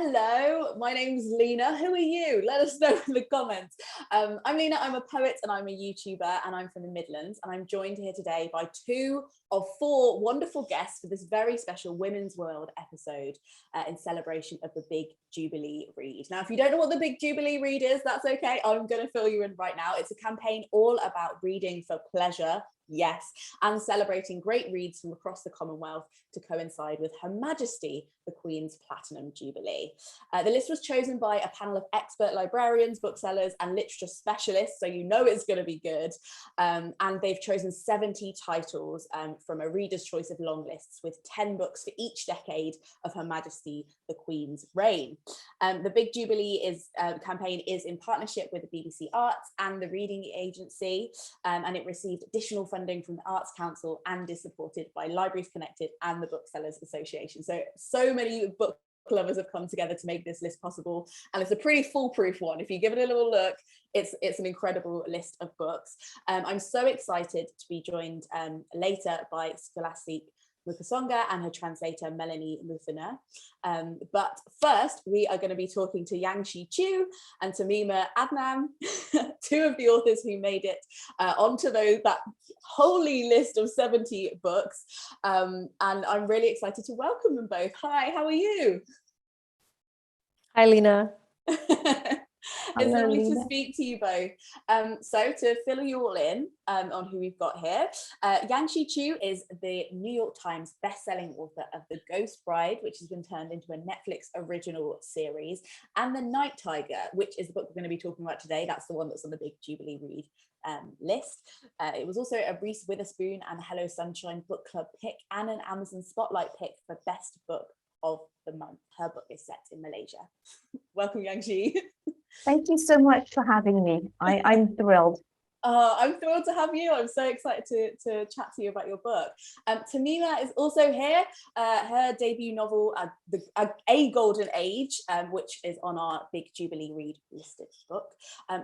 Hello, my name's Leena. Who are you? Let us know in the comments. I'm Leena, I'm a poet and I'm a YouTuber and I'm from the Midlands, and I'm joined here today by 2 of 4 wonderful guests for this very special Women's World episode in celebration of the Big Jubilee Read. Now, if you don't know what the Big Jubilee Read is, that's okay. I'm going to fill you in right now. It's a campaign all about reading for pleasure, yes, and celebrating great reads from across the Commonwealth to coincide with Her Majesty, the Queen's Platinum Jubilee. The list was chosen by a panel of expert librarians, booksellers, and literature specialists, so you know it's going to be good. And they've chosen 70 titles from a reader's choice of long lists, with 10 books for each decade of Her Majesty, the Queen's reign. The Big Jubilee campaign is in partnership with the BBC Arts and the Reading Agency, and it received additional funding from the Arts Council and is supported by Libraries Connected and the Booksellers Association. So many book lovers have come together to make this list possible, and it's a pretty foolproof one. If you give it a little look, it's an incredible list of books. I'm so excited to be joined later by Scholastique Mukasonga and her translator Melanie Mauthner. But first, we are going to be talking to Yangsze Choo and Tahmima Anam, 2 of the authors who made it onto that holy list of 70 books. And I'm really excited to welcome them both. Hi, how are you? Hi, Leena. It's lovely to speak to you both. So to fill you all in on who we've got here, Yangsze Choo is the New York Times best-selling author of The Ghost Bride, which has been turned into a Netflix original series, and The Night Tiger, which is the book we're going to be talking about today. That's the one that's on the Big Jubilee Read list. It was also a Reese Witherspoon and Hello Sunshine Book Club pick and an Amazon Spotlight pick for Best Book of the Month. Her book is set in Malaysia. Welcome, Yangsze. Thank you so much for having me. I'm thrilled. I'm thrilled to have you. I'm so excited to chat to you about your book. Tahmima is also here. Her debut novel, A Golden Age, which is on our Big Jubilee Read listed book,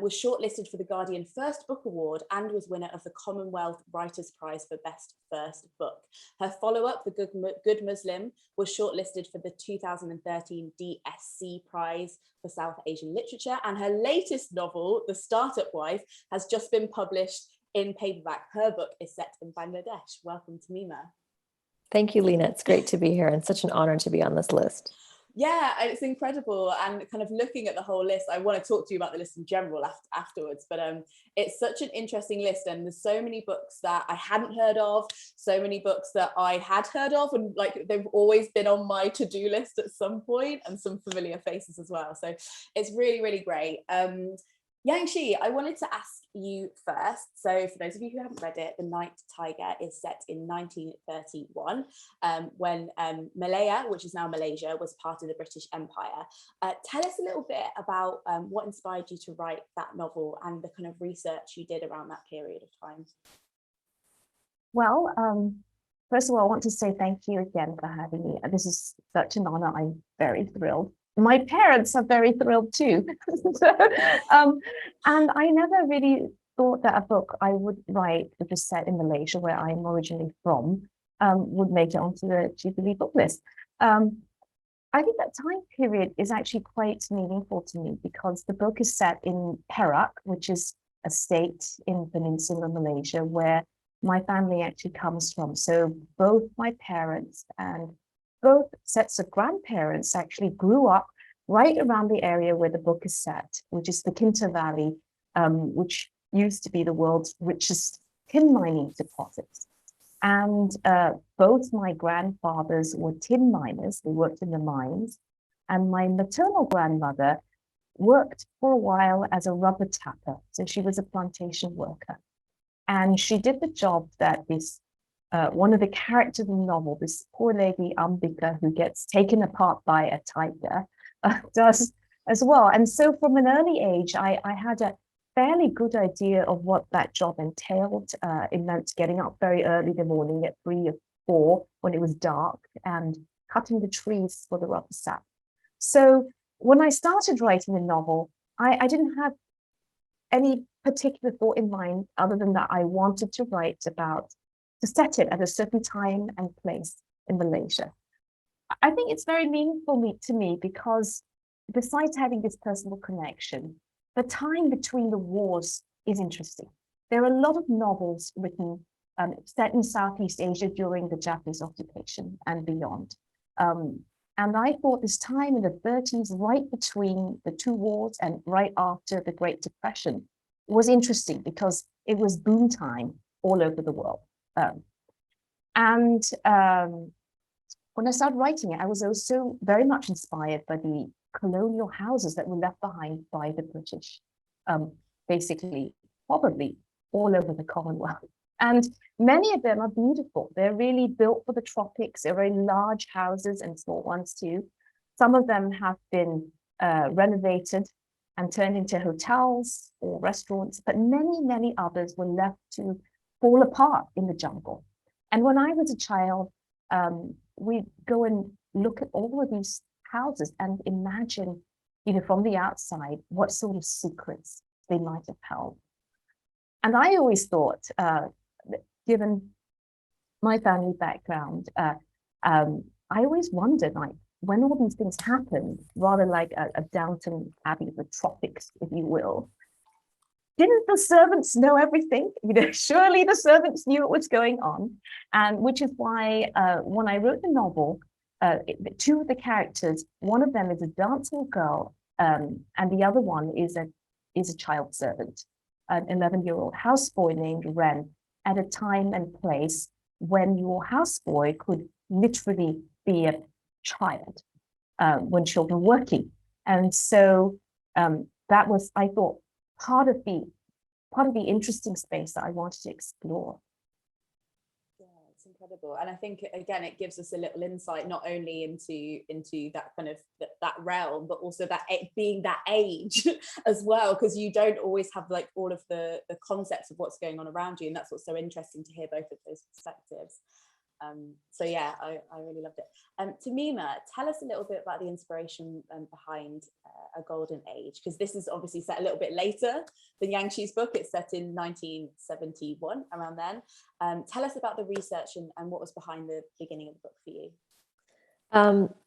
was shortlisted for the Guardian First Book Award and was winner of the Commonwealth Writers' Prize for Best First Book. Her follow-up, The Good Muslim, was shortlisted for the 2013 DSC Prize for South Asian Literature, and her latest novel, The Startup Wife, has just been published in paperback. Her book is set in Bangladesh. Welcome, Tahmima. Thank you, Leena. It's great to be here and such an honor to be on this list. Yeah, it's incredible. And kind of looking at the whole list, I want to talk to you about the list in general afterwards, but it's such an interesting list, and there's so many books that I hadn't heard of, so many books that I had heard of, and like they've always been on my to-do list at some point, and some familiar faces as well. So it's really, really great. Yangsze, I wanted to ask you first. So for those of you who haven't read it, The Night Tiger is set in 1931 when Malaya, which is now Malaysia, was part of the British Empire. Tell us a little bit about what inspired you to write that novel and the kind of research you did around that period of time. Well, first of all, I want to say thank you again for having me. This is such an honor. I'm very thrilled. My parents are very thrilled too. And I never really thought that a book I would write, which is set in Malaysia, where I'm originally from, would make it onto the Jubilee book list. I think that time period is actually quite meaningful to me because the book is set in Perak, which is a state in Peninsular Malaysia where my family actually comes from. So both my parents and both sets of grandparents actually grew up right around the area where the book is set, which is the Kinta Valley, which used to be the world's richest tin mining deposits. And both my grandfathers were tin miners. They worked in the mines. And my maternal grandmother worked for a while as a rubber tapper. So she was a plantation worker. And she did the job that this one of the characters in the novel, this poor lady Ambika, who gets taken apart by a tiger, does as well. And so from an early age, I had a fairly good idea of what that job entailed. It meant getting up very early in the morning at 3 or 4 when it was dark and cutting the trees for the rubber sap. So when I started writing the novel, I didn't have any particular thought in mind other than that I wanted to write about, to set it at a certain time and place in Malaysia. I think it's very meaningful to me because besides having this personal connection, the time between the wars is interesting. There are a lot of novels written set in Southeast Asia during the Japanese occupation and beyond. And I thought this time in the 30s, right between the two wars and right after the Great Depression, was interesting because it was boom time all over the world. When I started writing it, I was also very much inspired by the colonial houses that were left behind by the British, basically, probably all over the Commonwealth. And many of them are beautiful. They're really built for the tropics. They're very large houses and small ones too. Some of them have been renovated and turned into hotels or restaurants, but many, many others were left to fall apart in the jungle. And when I was a child, we'd go and look at all of these houses and imagine, from the outside, what sort of secrets they might have held. And I always thought, given my family background, I always wondered, like, when all these things happened, rather like a Downton Abbey of the tropics, if you will, didn't the servants know everything? Surely the servants knew what was going on. And which is why when I wrote the novel, two of the characters, one of them is a dancing girl, and the other one is a child servant, an 11-year-old houseboy named Ren, at a time and place when your houseboy could literally be a child when children were working. And so that was, I thought, part of the interesting space that I wanted to explore. Yeah, it's incredible. And I think, again, it gives us a little insight not only into that kind of that realm, but also that being that age as well, because you don't always have like all of the concepts of what's going on around you, and that's what's so interesting to hear both of those perspectives. So yeah, I really loved it. Tahmima, tell us a little bit about the inspiration behind A Golden Age, because this is obviously set a little bit later than Yangsze Choo's book. It's set in 1971, around then. Tell us about the research and what was behind the beginning of the book for you.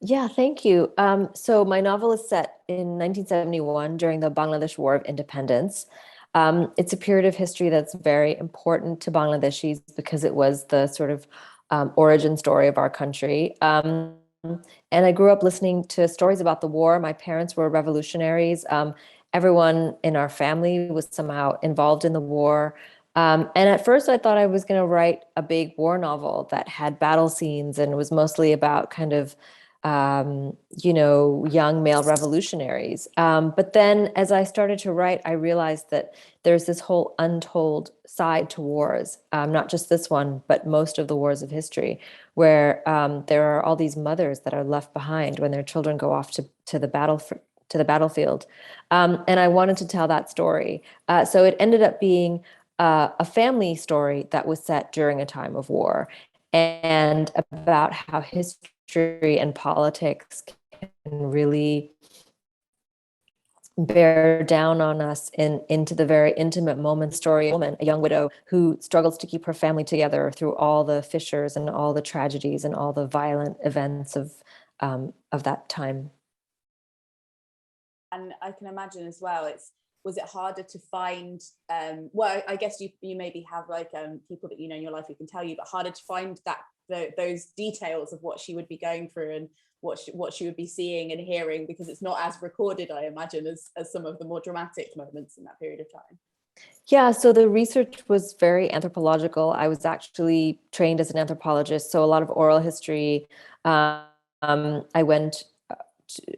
Yeah, thank you. So my novel is set in 1971 during the Bangladesh War of Independence. It's a period of history that's very important to Bangladeshis because it was the sort of origin story of our country. And I grew up listening to stories about the war. My parents were revolutionaries. Everyone in our family was somehow involved in the war. And at first I thought I was going to write a big war novel that had battle scenes and was mostly about kind of, young male revolutionaries. But then as I started to write, I realized that there's this whole untold side to wars, not just this one, but most of the wars of history, where there are all these mothers that are left behind when their children go off to the battlefield. And I wanted to tell that story. So it ended up being a family story that was set during a time of war, and about how history and politics can really bear down on us into the very intimate moment. Story of a woman, a young widow who struggles to keep her family together through all the fissures and all the tragedies and all the violent events of that time. And I can imagine as well, was it harder to find, well, I guess you maybe have like people that you know in your life who can tell you, but harder to find those details of what she would be going through and what she would be seeing and hearing, because it's not as recorded, I imagine, as some of the more dramatic moments in that period of time. Yeah, so the research was very anthropological. I was actually trained as an anthropologist, so a lot of oral history. I went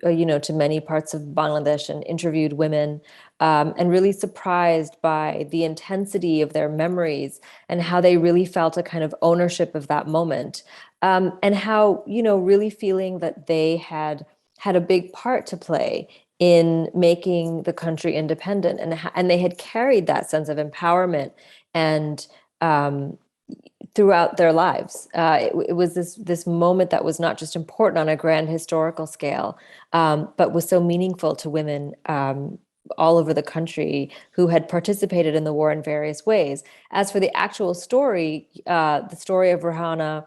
to many parts of Bangladesh and interviewed women, and really surprised by the intensity of their memories and how they really felt a kind of ownership of that moment, and how, really feeling that they had a big part to play in making the country independent, and they had carried that sense of empowerment and throughout their lives. It was this moment that was not just important on a grand historical scale, but was so meaningful to women all over the country who had participated in the war in various ways. As for the actual story, the story of Rahana,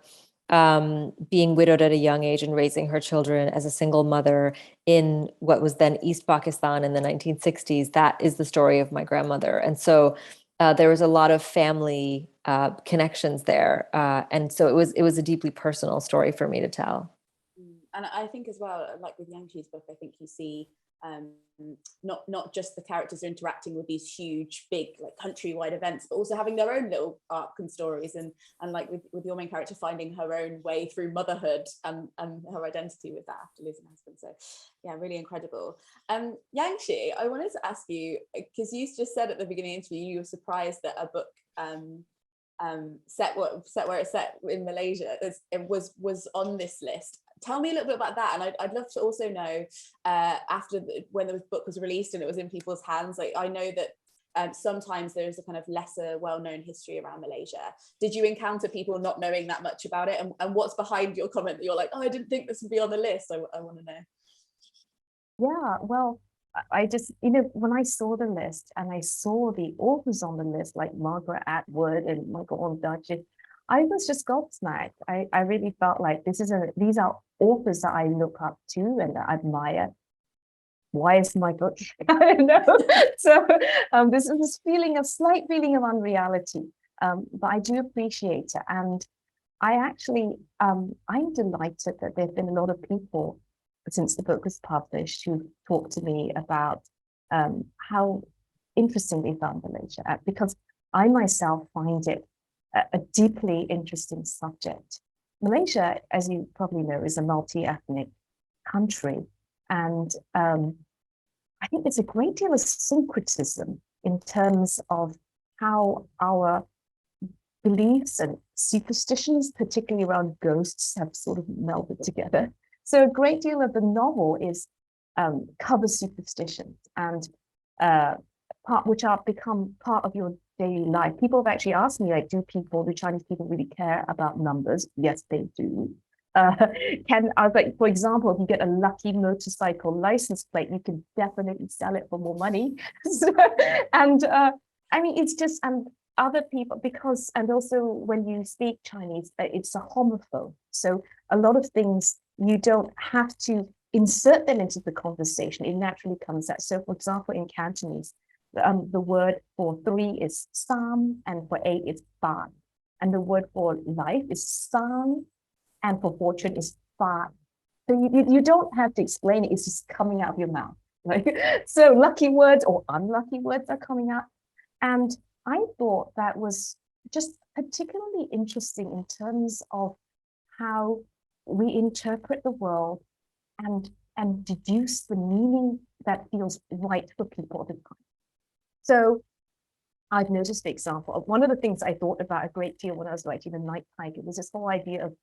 being widowed at a young age and raising her children as a single mother in what was then East Pakistan in the 1960s. That is the story of my grandmother. And so there was a lot of family connections there. And so it was a deeply personal story for me to tell. And I think as well, like with Yangsze Choo's book, I think you see not just the characters interacting with these huge, big, like countrywide events, but also having their own little arc and stories, and like with your main character finding her own way through motherhood and her identity with that after losing her husband. So yeah, really incredible. Yangsze, I wanted to ask you, because you just said at the beginning of the interview you were surprised that a book set where it's set in Malaysia it was on this list. Tell me a little bit about that, and I'd love to also know when the book was released and it was in people's hands. Like, I know that sometimes there's a kind of lesser well-known history around Malaysia. Did you encounter people not knowing that much about it, and what's behind your comment that you're like, oh, I didn't think this would be on the list? I want to know. Yeah, well, I just, when I saw the list and I saw the authors on the list, like Margaret Atwood and Michael Arundhati, I was just gobsmacked. I really felt like these are authors that I look up to and admire. Why is my book? I don't know. So this is this slight feeling of unreality, but I do appreciate it. And I actually, I'm delighted that there have been a lot of people since the book was published who talked to me about how interesting they found Malaysia, because I myself find it a deeply interesting subject. Malaysia, as you probably know, is a multi-ethnic country, and I think there's a great deal of syncretism in terms of how our beliefs and superstitions, particularly around ghosts, have sort of melded together. So a great deal of the novel is covers superstitions and which are become part of your daily life. People have actually asked me, like, do Chinese people really care about numbers? Yes, they do. I was like, for example, if you get a lucky motorcycle license plate, you can definitely sell it for more money. And I mean, it's just, and other people, and also when you speak Chinese, it's a homophone. So a lot of things, you don't have to insert them into the conversation. It naturally comes out. So for example, in Cantonese, the word for 3 is sam, and for 8 is ban. And the word for life is sang, and for fortune is fa. So you don't have to explain it, it's just coming out of your mouth. Like, so lucky words or unlucky words are coming out. And I thought that was just particularly interesting in terms of how we interpret the world and deduce the meaning that feels right for people at the time. So I've noticed, for example, one of the things I thought about a great deal when I was writing The Night Tiger was this whole idea of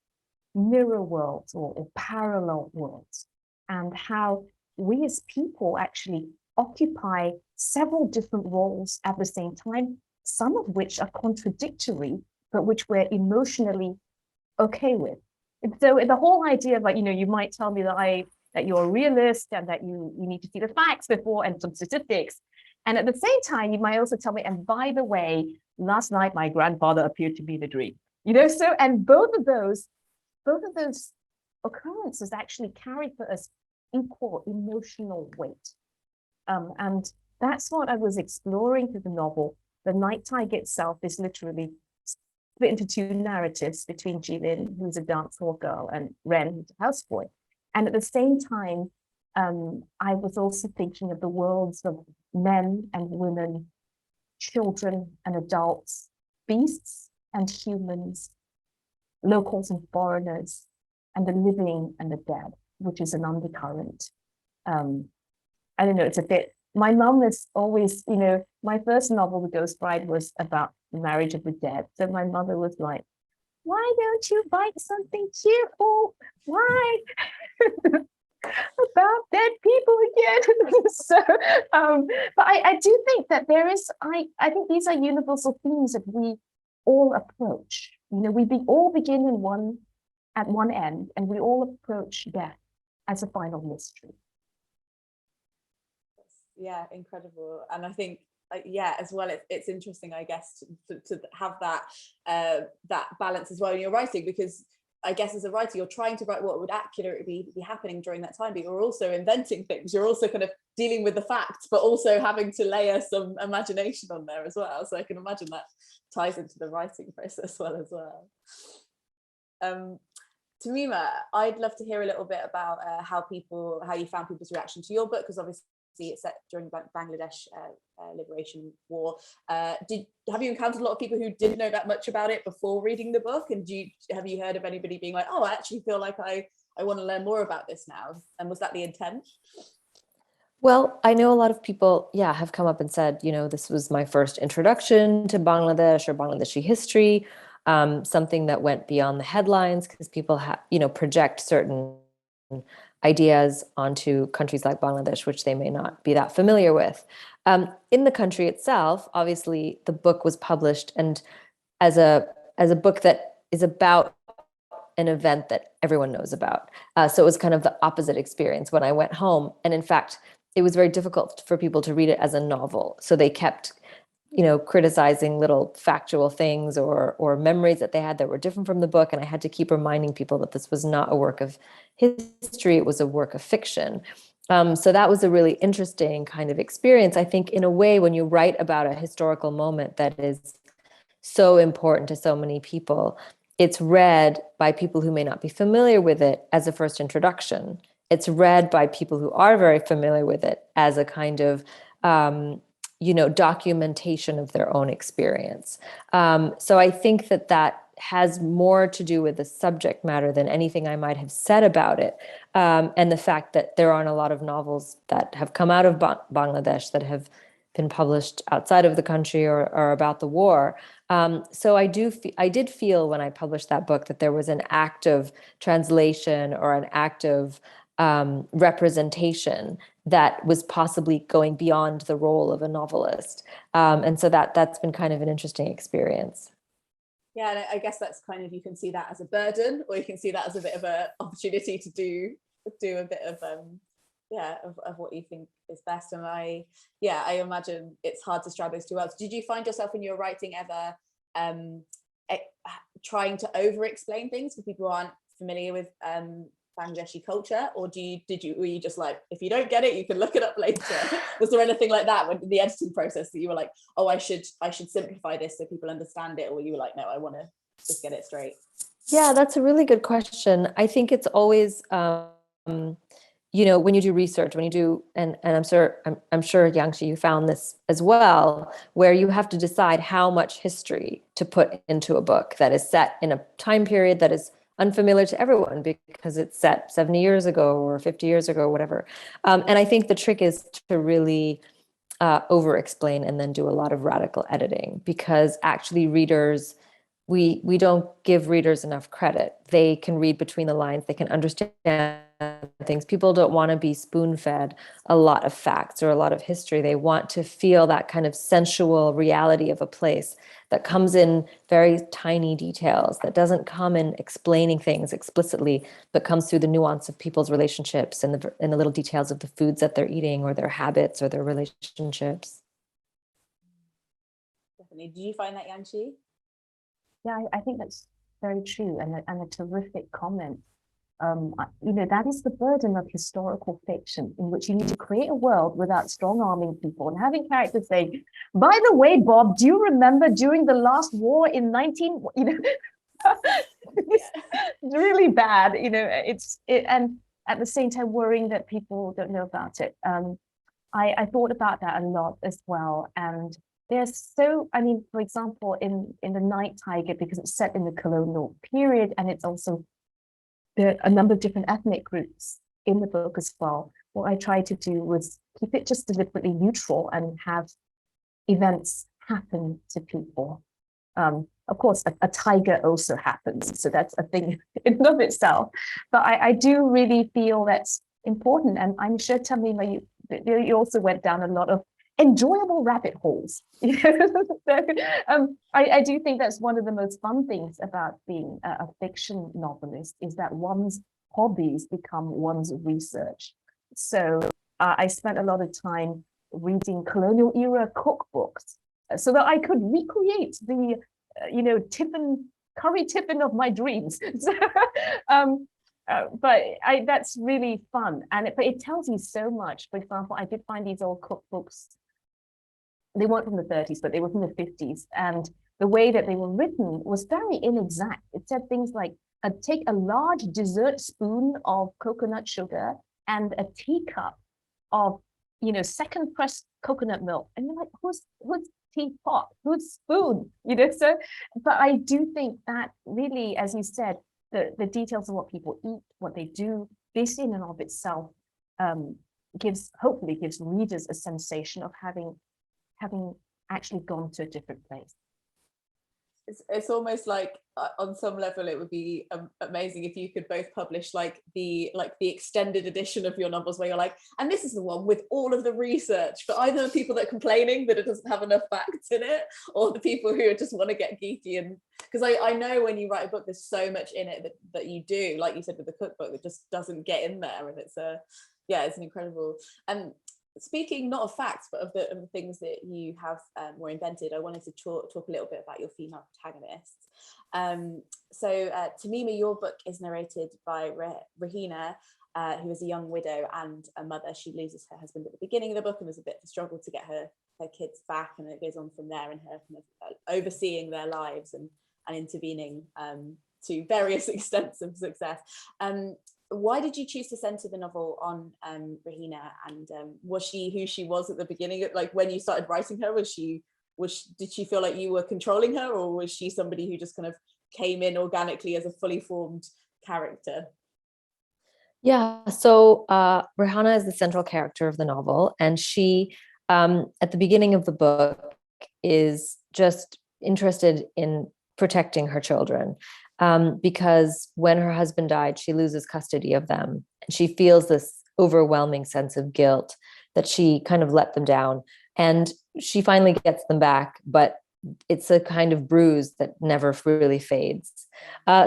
mirror worlds or parallel worlds, and how we as people actually occupy several different roles at the same time, some of which are contradictory, but which we're emotionally okay with. And so the whole idea of, like, you might tell me that you're a realist and that you need to see the facts before and some statistics. And at the same time, you might also tell me, and by the way, last night my grandfather appeared to me in a dream. So, and both of those occurrences actually carry for us equal emotional weight. And that's what I was exploring through the novel. The Night Tiger itself is literally split into 2 narratives between Jilin, who's a dance hall girl, and Ren, who's a houseboy. And at the same time, I was also thinking of the worlds of men and women, children and adults, beasts and humans, locals and foreigners, and the living and the dead, which is an undercurrent. I don't know, it's a bit, my mum is always, my first novel, The Ghost Bride, was about the marriage of the dead. So my mother was like, why don't you write something cheerful? Why? About dead people again. So, but I do think that there is, I think these are universal themes that we all approach. We all begin at one end, and we all approach death as a final mystery. Yeah, incredible. And I think, as well, it's interesting, I guess, to have that that balance as well in your writing, because I guess as a writer, you're trying to write what would accurately be happening during that time, but you're also inventing things. You're also kind of dealing with the facts, but also having to layer some imagination on there as well. So I can imagine that ties into the writing process well as well. Tahmima, I'd love to hear a little bit about how you found people's reaction to your book, because obviously it's set during Bangladesh Liberation War. Have you encountered a lot of people who didn't know that much about it before reading the book? And have you heard of anybody being like, oh, I actually feel like I want to learn more about this now? And was that the intent? Well, I know a lot of people, have come up and said, this was my first introduction to Bangladesh or Bangladeshi history, something that went beyond the headlines, because people project certain ideas onto countries like Bangladesh, which they may not be that familiar with. In the country itself, obviously, the book was published and as a book that is about an event that everyone knows about. So it was kind of the opposite experience when I went home. And in fact, it was very difficult for people to read it as a novel. So they kept criticizing little factual things or memories that they had that were different from the book. And I had to keep reminding people that this was not a work of history, it was a work of fiction. So that was a really interesting kind of experience. I think in a way, when you write about a historical moment that is so important to so many people, it's read by people who may not be familiar with it as a first introduction. It's read by people who are very familiar with it as a kind of documentation of their own experience. So I think that has more to do with the subject matter than anything I might have said about it. And the fact that there aren't a lot of novels that have come out of Bangladesh that have been published outside of the country or about the war. So I did feel when I published that book that there was an act of translation or an act of representation that was possibly going beyond the role of a novelist. And so that's been kind of an interesting experience. Yeah, and I guess that's kind of, you can see that as a burden, or you can see that as a bit of an opportunity to do a bit of of what you think is best. And I imagine it's hard to strike those two worlds. Did you find yourself when you were writing ever trying to over explain things for people who aren't familiar with Bangladeshi culture, or were you just like, if you don't get it, you can look it up later? Was there anything like that when the editing process that you were like, oh, I should simplify this so people understand it, or you were like, no, I want to just get it straight? Yeah, that's a really good question. I think it's always when you do research, and I'm sure Yangsze, you found this as well, where you have to decide how much history to put into a book that is set in a time period that is unfamiliar to everyone because it's set 70 years ago or 50 years ago or whatever. And I think the trick is to really over-explain and then do a lot of radical editing, because actually readers, we don't give readers enough credit. They can read between the lines, they can understand things. People don't want to be spoon-fed a lot of facts or a lot of history. They want to feel that kind of sensual reality of a place that comes in very tiny details, that doesn't come in explaining things explicitly, but comes through the nuance of people's relationships and the little details of the foods that they're eating or their habits or their relationships. Definitely. Did you find that, Yangsze? Yeah, I think that's very true, and a terrific comment. That is the burden of historical fiction, in which you need to create a world without strong-arming people and having characters say, by the way, Bob, do you remember during the last war in 19, it's really bad, and at the same time worrying that people don't know about it. I thought about that a lot as well. And for example, in The Night Tiger, because it's set in the colonial period, and it's also there are a number of different ethnic groups in the book as well. What I tried to do was keep it just deliberately neutral and have events happen to people. Of course, a tiger also happens, so that's a thing in and of itself. But I do really feel that's important, and I'm sure, Tahmima, you also went down a lot of enjoyable rabbit holes. I do think that's one of the most fun things about being a fiction novelist, is that one's hobbies become one's research. So I spent a lot of time reading colonial era cookbooks so that I could recreate the tiffin curry tiffin of my dreams. So, but that's really fun, and but it tells you so much. For example, I did find these old cookbooks. They weren't from the 30s, but they were from the 50s, and the way that they were written was very inexact. It said things like, take a large dessert spoon of coconut sugar and a teacup of, you know, second pressed coconut milk, and you're like, who's teapot, who's spoon, you know? So, but I do think that really, as you said, the details of what people eat, what they do, this in and of itself hopefully gives readers a sensation of having actually gone to a different place. It's almost like on some level it would be amazing if you could both publish like the extended edition of your novels where you're like, and this is the one with all of the research for either the people that are complaining that it doesn't have enough facts in it, or the people who just want to get geeky. And because I know when you write a book there's so much in it that you do, like you said with the cookbook, that just doesn't get in there, and it's an incredible. And speaking not of facts but of the things that you have more invented, I wanted to talk a little bit about your female protagonists. So Tahmima, your book is narrated by Rahina, who is a young widow and a mother. She loses her husband at the beginning of the book, and there's a bit of a struggle to get her kids back, and it goes on from there, and her kind of overseeing their lives and intervening to various extents of success. Why did you choose to center the novel on Rahina, and was she who she was at the beginning? Like when you started writing her, did she feel like you were controlling her, or was she somebody who just kind of came in organically as a fully formed character? Yeah, so Rihanna is the central character of the novel, and she, at the beginning of the book, is just interested in protecting her children. Because when her husband died, she loses custody of them. And she feels this overwhelming sense of guilt that she kind of let them down. And she finally gets them back, but it's a kind of bruise that never really fades.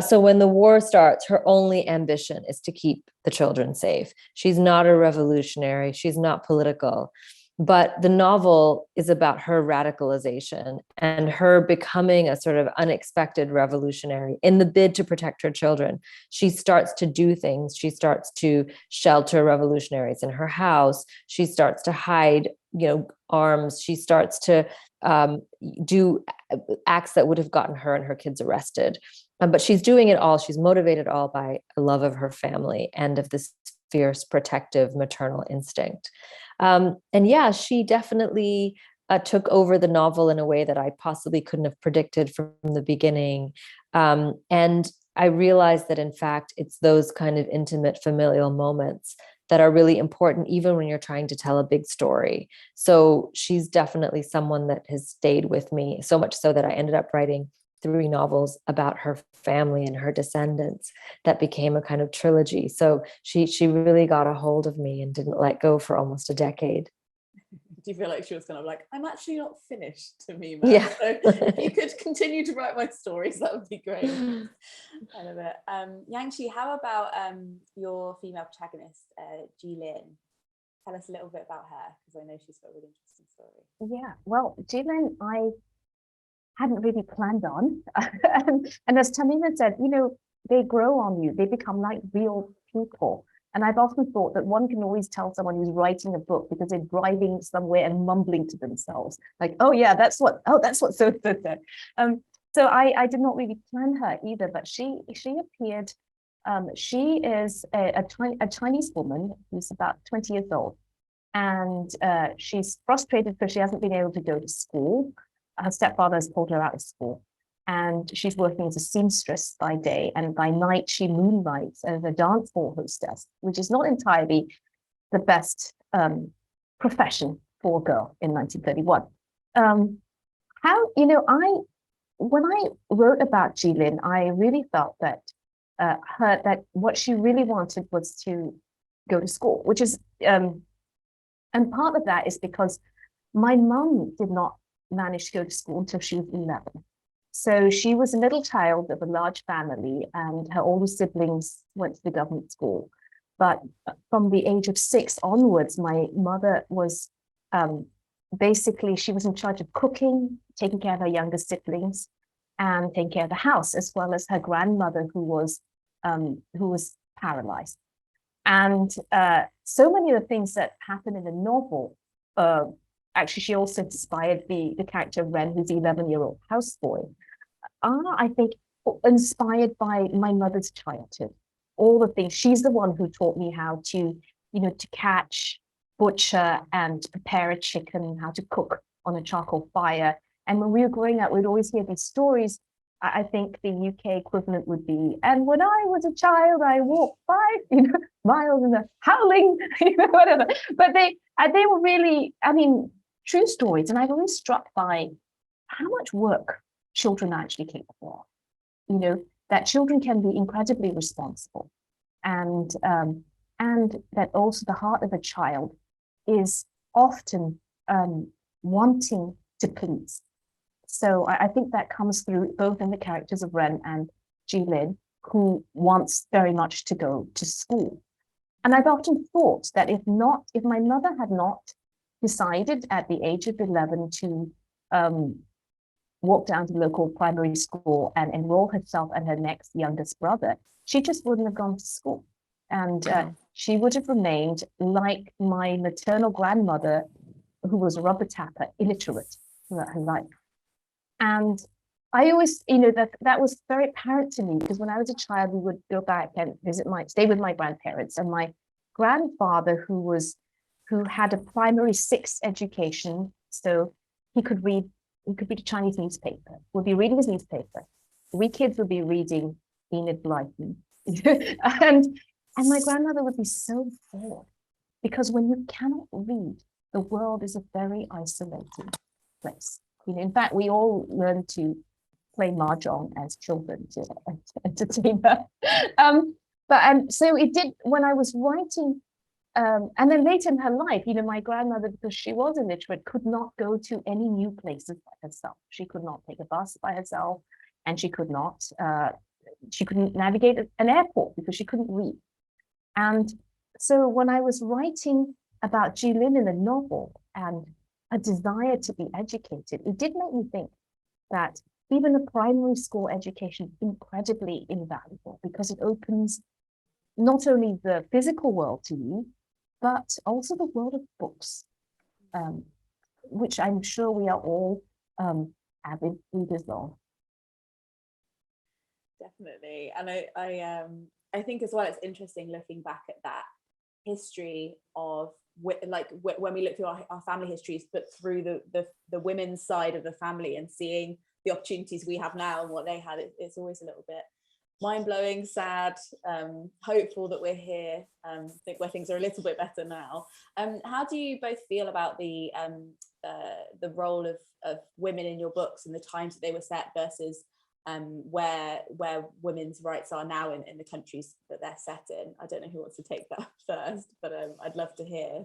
So when the war starts, her only ambition is to keep the children safe. She's not a revolutionary. She's not political. But the novel is about her radicalization and her becoming a sort of unexpected revolutionary in the bid to protect her children. She starts to do things. She starts to shelter revolutionaries in her house. She starts to hide, arms. She starts to do acts that would have gotten her and her kids arrested. But she's doing it all. She's motivated all by a love of her family and of this fierce, protective, maternal instinct. And yeah, she definitely took over the novel in a way that I possibly couldn't have predicted from the beginning. And I realized that, in fact, it's those kind of intimate familial moments that are really important, even when you're trying to tell a big story. So she's definitely someone that has stayed with me, so much so that I ended up writing 3 novels about her family and her descendants that became a kind of trilogy. So she really got a hold of me and didn't let go for almost a decade. Do you feel like she was kind of like, I'm actually not finished, Tahmima? Yeah. So if you could continue to write my stories, that would be great. I love it. Yangsze, how about your female protagonist, Jilin? Tell us a little bit about her, because I know she's got a really interesting story. Yeah, well, Jilin, I hadn't really planned on. And as Tahmima said, they grow on you. They become like real people. And I've often thought that one can always tell someone who's writing a book because they're driving somewhere and mumbling to themselves, like, oh yeah, that's what so said. So I did not really plan her either, but she appeared. She is a Chinese woman who's about 20 years old, and she's frustrated because she hasn't been able to go to school. Her stepfather has pulled her out of school, and she's working as a seamstress by day, and by night she moonlights as a dance hall hostess, which is not entirely the best profession for a girl in 1931. When I wrote about Jilin, I really felt that that what she really wanted was to go to school, which is and part of that is because my mum did not manage to go to school until she was 11. So she was a middle child of a large family, and her older siblings went to the government school. But from the age of 6 onwards, my mother was basically, she was in charge of cooking, taking care of her younger siblings. and taking care of the house, as well as her grandmother who was paralyzed. And so many of the things that happen in the novel, actually, she also inspired the character of Ren, who's the 11-year-old houseboy, are, I think, inspired by my mother's childhood. All the things, she's the one who taught me how to, to catch, butcher, and prepare a chicken, how to cook on a charcoal fire. And when we were growing up, we'd always hear these stories. I think the UK equivalent would be, and when I was a child, I walked 5, miles in the howling, whatever. But they were really, true stories. And I've always struck by how much work children are actually capable of. That children can be incredibly responsible, and that also the heart of a child is often wanting to please. So I think that comes through both in the characters of Ren and Jilin, who wants very much to go to school. And I've often thought that if my mother had not decided at the age of 11 to walk down to the local primary school and enroll herself and her next youngest brother, she just wouldn't have gone to school. And she would have remained like my maternal grandmother, who was a rubber tapper, illiterate throughout her life. And I always, that was very apparent to me, because when I was a child, we would go back and stay with my grandparents. And my grandfather, who had a primary 6 education, so he could read a Chinese newspaper, would be reading his newspaper. We kids would be reading Enid Blyton. and my grandmother would be so bored, because when you cannot read, the world is a very isolating place. In fact, we all learn to play mahjong as children to entertain her. So it did, when I was writing, and then later in her life, my grandmother, because she was illiterate, could not go to any new places by herself. She could not take a bus by herself, and she couldn't navigate an airport because she couldn't read. And so when I was writing about Jilin in the novel and a desire to be educated, it did make me think that even a primary school education is incredibly invaluable, because it opens not only the physical world to you, but also the world of books, which I'm sure we are all avid readers of. Definitely. And I think as well, it's interesting looking back at that history of, like, when we look through our family histories, but through the women's side of the family, and seeing the opportunities we have now and what they had, it's always a little bit mind-blowing, sad, hopeful that we're here, think where things are a little bit better now. How do you both feel about the role of women in your books and the times that they were set versus where women's rights are now in the countries that they're set in? I don't know who wants to take that first, but I'd love to hear.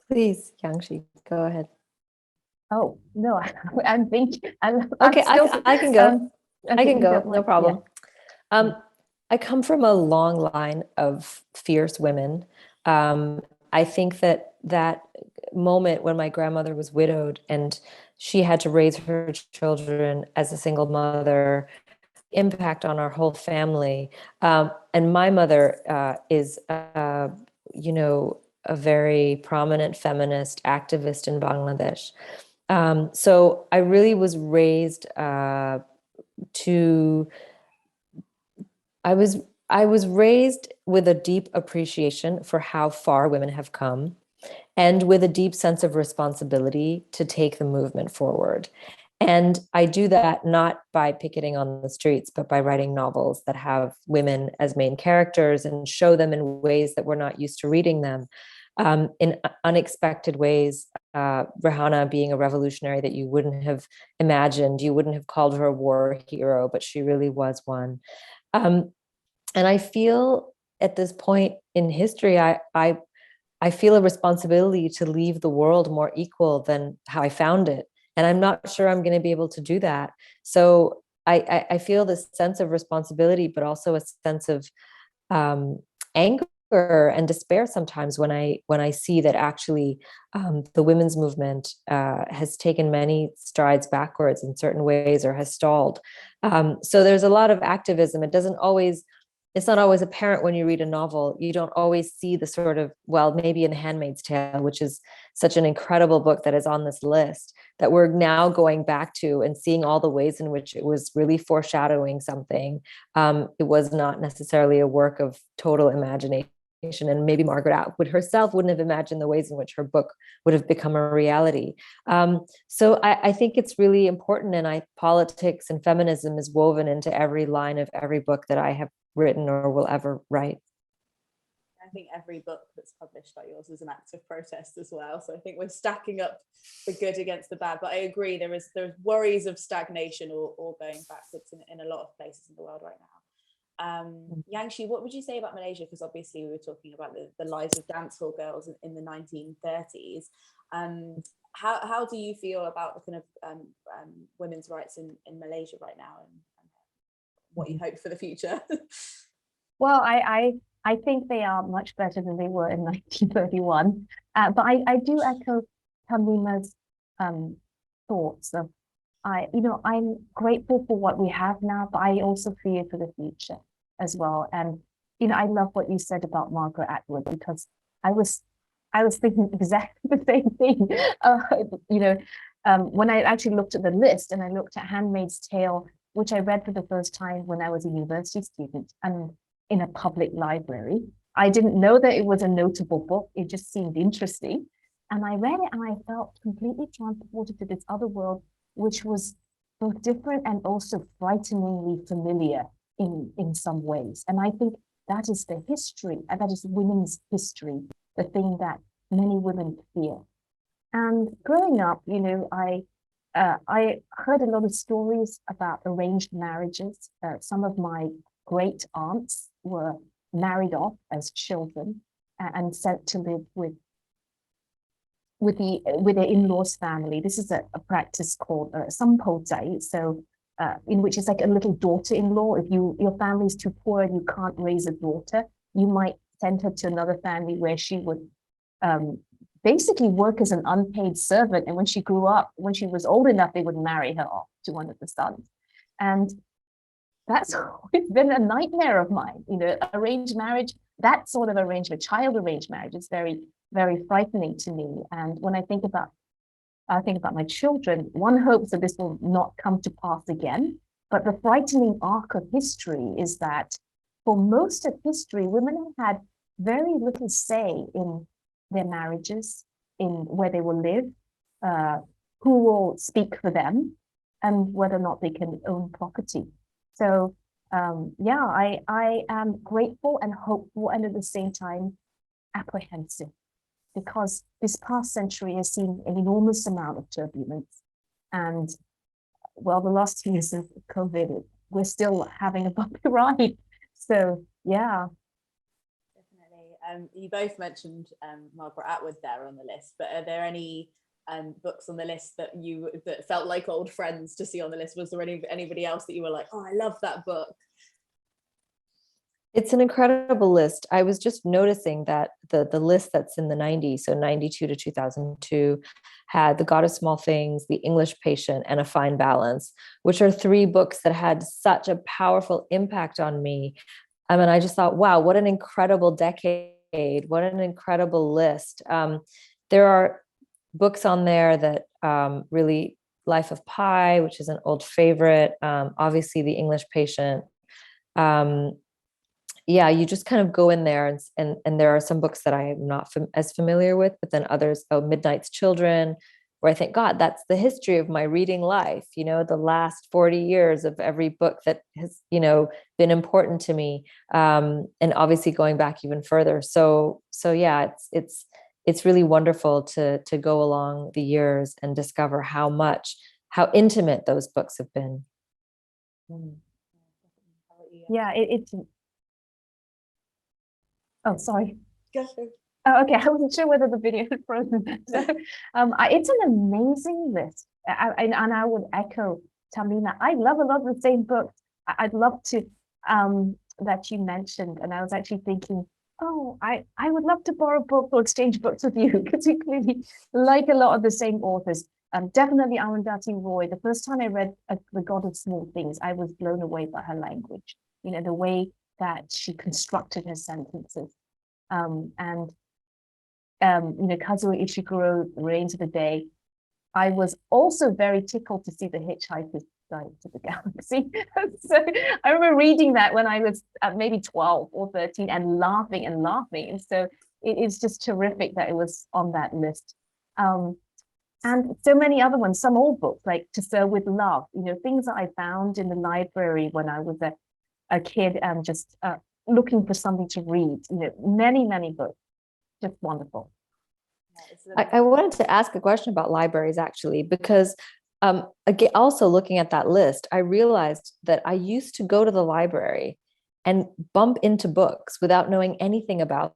Please, Yangsze, go ahead. Oh no, I'm thinking. Okay, I can go. I can go, no problem. Yeah. I come from a long line of fierce women. I think that moment when my grandmother was widowed and she had to raise her children as a single mother, impact on our whole family. And my mother is, a very prominent feminist activist in Bangladesh. So I really was raised I was raised with a deep appreciation for how far women have come, and with a deep sense of responsibility to take the movement forward. And I do that not by picketing on the streets, but by writing novels that have women as main characters and show them in ways that we're not used to reading them, in unexpected ways. Rihanna being a revolutionary that you wouldn't have imagined. You wouldn't have called her a war hero, but she really was one. And I feel at this point in history, I feel a responsibility to leave the world more equal than how I found it. And I'm not sure I'm going to be able to do that. So I feel this sense of responsibility, but also a sense of anger and despair sometimes when I see that actually the women's movement has taken many strides backwards in certain ways or has stalled. So there's a lot of activism. It's not always apparent when you read a novel. You don't always see the sort of, well, maybe in Handmaid's Tale, which is such an incredible book that is on this list, that we're now going back to and seeing all the ways in which it was really foreshadowing something. It was not necessarily a work of total imagination. And maybe Margaret Atwood herself wouldn't have imagined the ways in which her book would have become a reality. So I think it's really important, and politics and feminism is woven into every line of every book that I have written or will ever write. I think every book that's published by yours is an act of protest as well. So I think we're stacking up the good against the bad. But I agree, there's worries of stagnation or going backwards in a lot of places in the world right now. Yangsze, what would you say about Malaysia? Because obviously we were talking about the lives of dancehall girls in the 1930s. How do you feel about the kind of women's rights in Malaysia right now, and what you hope for the future? Well, I think they are much better than they were in 1931. But I do echo Tahmima's thoughts of, I'm grateful for what we have now, but I also fear for the future as well. And I love what you said about Margaret Atwood, because I was thinking exactly the same thing. When I actually looked at the list and I looked at Handmaid's Tale, which I read for the first time when I was a university student and in a public library. I didn't know that it was a notable book. It just seemed interesting. And I read it and I felt completely transported to this other world, which was both different and also frighteningly familiar in some ways. And I think that is the history, and that is women's history, the thing that many women fear. And growing up, I heard a lot of stories about arranged marriages. Some of my great aunts were married off as children and sent to live with their in-laws family. This is a practice called sampozai, so in which it's like a little daughter-in-law. If your family is too poor and you can't raise a daughter, you might send her to another family where she would basically work as an unpaid servant. And when she grew up, when she was old enough, they would marry her off to one of the sons. And that's always been a nightmare of mine. Arranged marriage, that sort of arrangement, child arranged marriage, is very, very frightening to me. And when I think about my children, one hopes that this will not come to pass again. But the frightening arc of history is that for most of history, women have had very little say in their marriages, in where they will live, who will speak for them, and whether or not they can own property. So I am grateful and hopeful, and at the same time apprehensive, because this past century has seen an enormous amount of turbulence. And well, the last 2 years of COVID, we're still having a bumpy ride. So yeah. You both mentioned Margaret Atwood there on the list, but are there any books on the list that felt like old friends to see on the list? Was there anybody else that you were like, oh, I love that book? It's an incredible list. I was just noticing that the list that's in the 90s, so 92 to 2002, had The God of Small Things, The English Patient, and A Fine Balance, which are 3 books that had such a powerful impact on me. I mean, I just thought, wow, what an incredible decade. What an incredible list. There are books on there that really, Life of Pi, which is an old favorite, obviously The English Patient. You just kind of go in there and there are some books that I am not as familiar with, but then others, Midnight's Children, where I think, God, that's the history of my reading life, the last 40 years of every book that has, been important to me. And obviously going back even further. So yeah, it's really wonderful to go along the years and discover how intimate those books have been. Yeah, it's oh, sorry. Go. Oh, okay, I wasn't sure whether the video had frozen. So, it's an amazing list, and I would echo Tahmima. I love a lot of the same books. I'd love to that you mentioned, and I was actually thinking, Oh, I would love to borrow books or exchange books with you, particularly like a lot of the same authors. Definitely Arundhati Roy. The first time I read The God of Small Things, I was blown away by her language. You know, the way that she constructed her sentences. And you know, Kazuo Ishiguro, Reigns of the Day. I was also very tickled to see The Hitchhiker's Guide to the Galaxy. So I remember reading that when I was maybe 12 or 13 and laughing and laughing. And so it is just terrific that it was on that list. And so many other ones, some old books like To Sir with Love, you know, things that I found in the library when I was a kid and just looking for something to read, you know, many books, just wonderful. I wanted to ask a question about libraries actually, because again, also looking at that list, I realized that I used to go to the library and bump into books without knowing anything about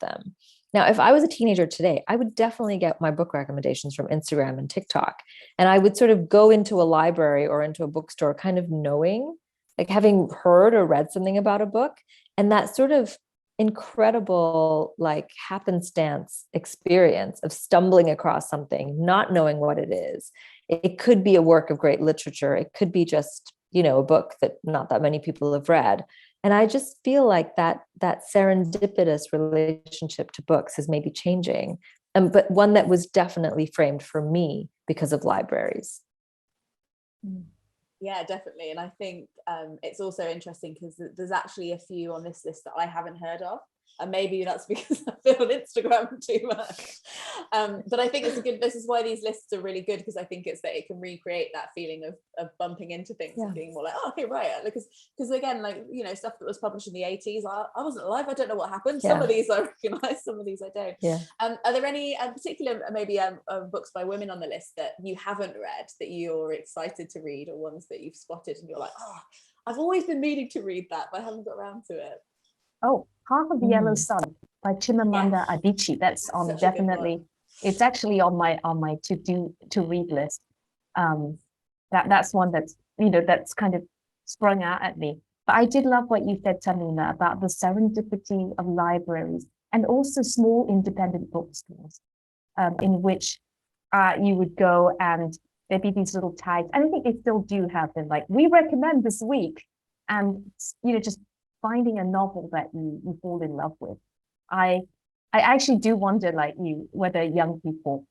them. Now, if I was a teenager today, I would definitely get my book recommendations from Instagram and TikTok. And I would sort of go into a library or into a bookstore kind of knowing, like having heard or read something about a book. And that sort of incredible like happenstance experience of stumbling across something, not knowing what it is. It could be a work of great literature. It could be just, you know, a book that not that many people have read. And I just feel like that serendipitous relationship to books is maybe changing, but one that was definitely framed for me because of libraries. Yeah, definitely. And I think it's also interesting because there's actually a few on this list that I haven't heard of. And maybe that's because I feel on Instagram too much. But I think this is why these lists are really good, because I think it's that it can recreate that feeling of bumping into things and being more like, oh, okay, right. Because again, like, you know, stuff that was published in the 80s, I wasn't alive. I don't know what happened. Some of these I recognize, some of these I don't. Yeah. Are there any particular maybe books by women on the list that you haven't read that you're excited to read, or ones that you've spotted and you're like, oh, I've always been meaning to read that, but I haven't got around to it? Oh, Half of the Yellow Sun by Chimamanda Adichie. That's on definitely. It's actually on my to read list. That's one that's, you know, that's kind of sprung out at me. But I did love what you said, Tahmima, about the serendipity of libraries and also small independent bookstores, in which you would go and there'd be these little tags. And I think they still do have them, like, we recommend this week, and, you know, just finding a novel that you fall in love with. I actually do wonder, like you, whether young people,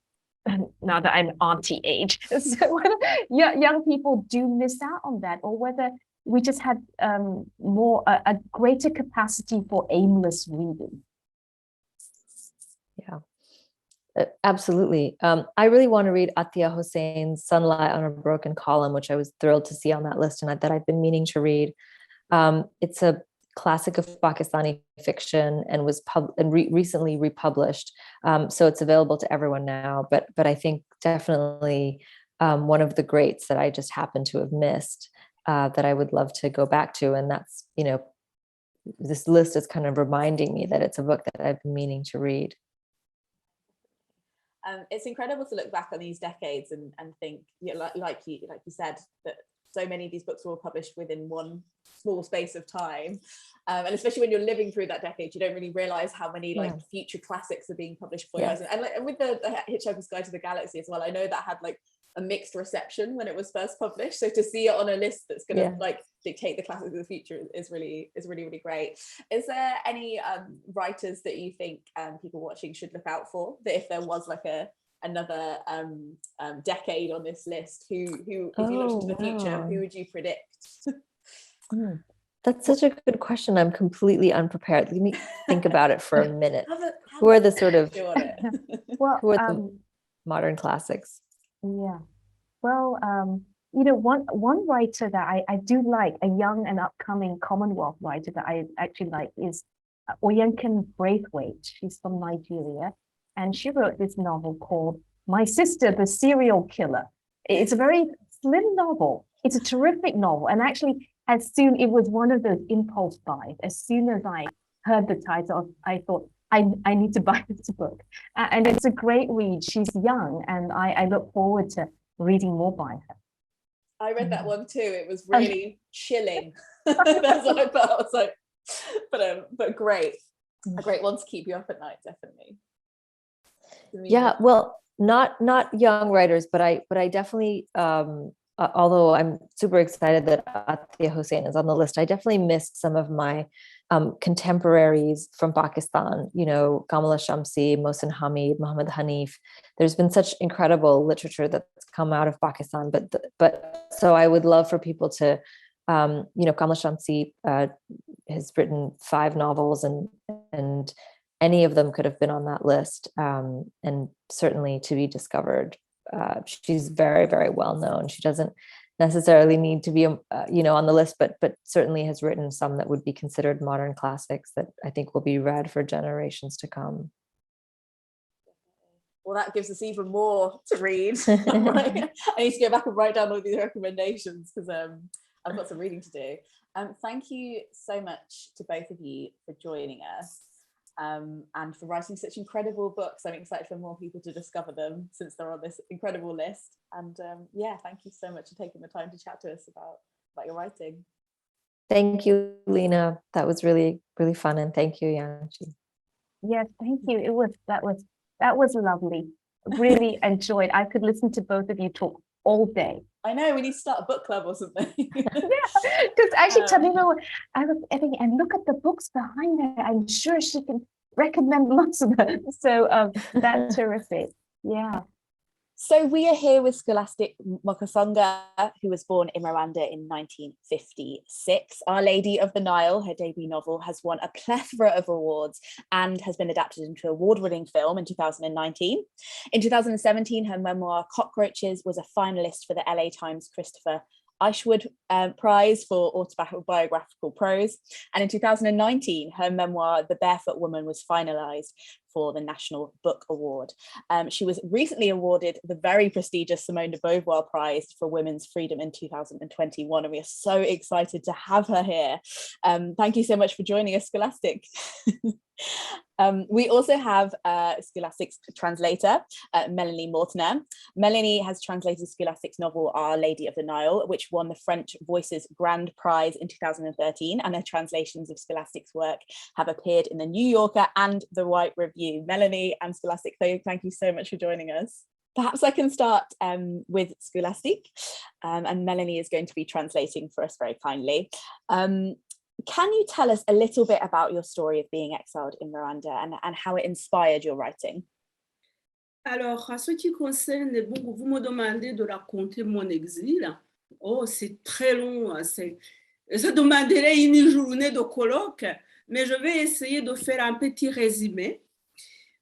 now that I'm auntie age, so whether young people do miss out on that, or whether we just had a greater capacity for aimless reading. Yeah, absolutely. I really want to read Atia Hossein's Sunlight on a Broken Column, which I was thrilled to see on that list, and that I've been meaning to read. It's a classic of Pakistani fiction and was recently republished. So it's available to everyone now, but I think definitely one of the greats that I just happen to have missed, that I would love to go back to. And that's, you know, this list is kind of reminding me that it's a book that I've been meaning to read. It's incredible to look back on these decades and think, you know, like you said, that so many of these books were published within one small space of time, and especially when you're living through that decade, you don't really realize how many like future classics are being published for you. And with the Hitchhiker's Guide to the Galaxy as well, I know that had like a mixed reception when it was first published, so to see it on a list that's going to like dictate the classics of the future is really great. Is there any writers that you think people watching should look out for, that if there was like another decade on this list, who if you looked into the future, who would you predict? That's such a good question. I'm completely unprepared. Let me think about it for a minute. Who are the sort of who are the modern classics? Yeah, well, you know, one writer that I do like, a young and upcoming Commonwealth writer that I actually like, is Oyenkan Braithwaite. She's from Nigeria, and she wrote this novel called My Sister, the Serial Killer. It's a very slim novel. It's a terrific novel, and actually, it was one of those impulse buys. As soon as I heard the title, I thought, I need to buy this book. And it's a great read. She's young, and I look forward to reading more by her. I read that one too. It was really chilling. That's what I felt. I was like, but great. a great one to keep you up at night, definitely. Yeah, well, not young writers, but I definitely, although I'm super excited that Atia Hossein is on the list, I definitely missed some of my contemporaries from Pakistan, you know, Kamala Shamsi, Mohsin Hamid, Muhammad Hanif. There's been such incredible literature that's come out of Pakistan, but so I would love for people to, you know, Kamala Shamsi has written 5 novels, and any of them could have been on that list, and certainly to be discovered. She's very, very well known. She doesn't necessarily need to be, you know, on the list, but certainly has written some that would be considered modern classics that I think will be read for generations to come. Well, that gives us even more to read. I need to go back and write down all these recommendations because I've got some reading to do. Thank you so much to both of you for joining us. And for writing such incredible books. I'm excited for more people to discover them since they're on this incredible list. And yeah, thank you so much for taking the time to chat to us about your writing. Thank you, Leena. That was really, really fun, and thank you, Yangsze. Yes, thank you. That was lovely. Really enjoyed. I could listen to both of you talk all day. I know, we need to start a book club or something. Yeah, because actually Tahmima, I was thinking, and look at the books behind her. I'm sure she can recommend lots of them. So that's terrific. Yeah. So we are here with Scholastic Mukasonga, who was born in Rwanda in 1956. Our Lady of the Nile, her debut novel, has won a plethora of awards and has been adapted into an award-winning film in 2019. In 2017, her memoir Cockroaches was a finalist for the LA Times Christopher Ishwood Prize for autobiographical prose. And in 2019, her memoir, The Barefoot Woman, was finalised for the National Book Award. She was recently awarded the very prestigious Simone de Beauvoir Prize for Women's Freedom in 2021, and we are so excited to have her here. Thank you so much for joining us, Scholastic. We also have Scholastic's translator, Melanie Mauthner. Melanie has translated Scholastic's novel Our Lady of the Nile, which won the French Voices Grand Prize in 2013, and her translations of Scholastic's work have appeared in the New Yorker and the White Review. Melanie and Scholastic, thank you so much for joining us. Perhaps I can start with Scholastic, and Melanie is going to be translating for us very kindly. Can you tell us a little bit about your story of being exiled in Rwanda and how it inspired your writing? Alors, à ce qui concerne, bon, vous me demandez de raconter mon exil. Oh, c'est très long. Ça demanderait une journée de colloque, mais je vais essayer de faire un petit résumé.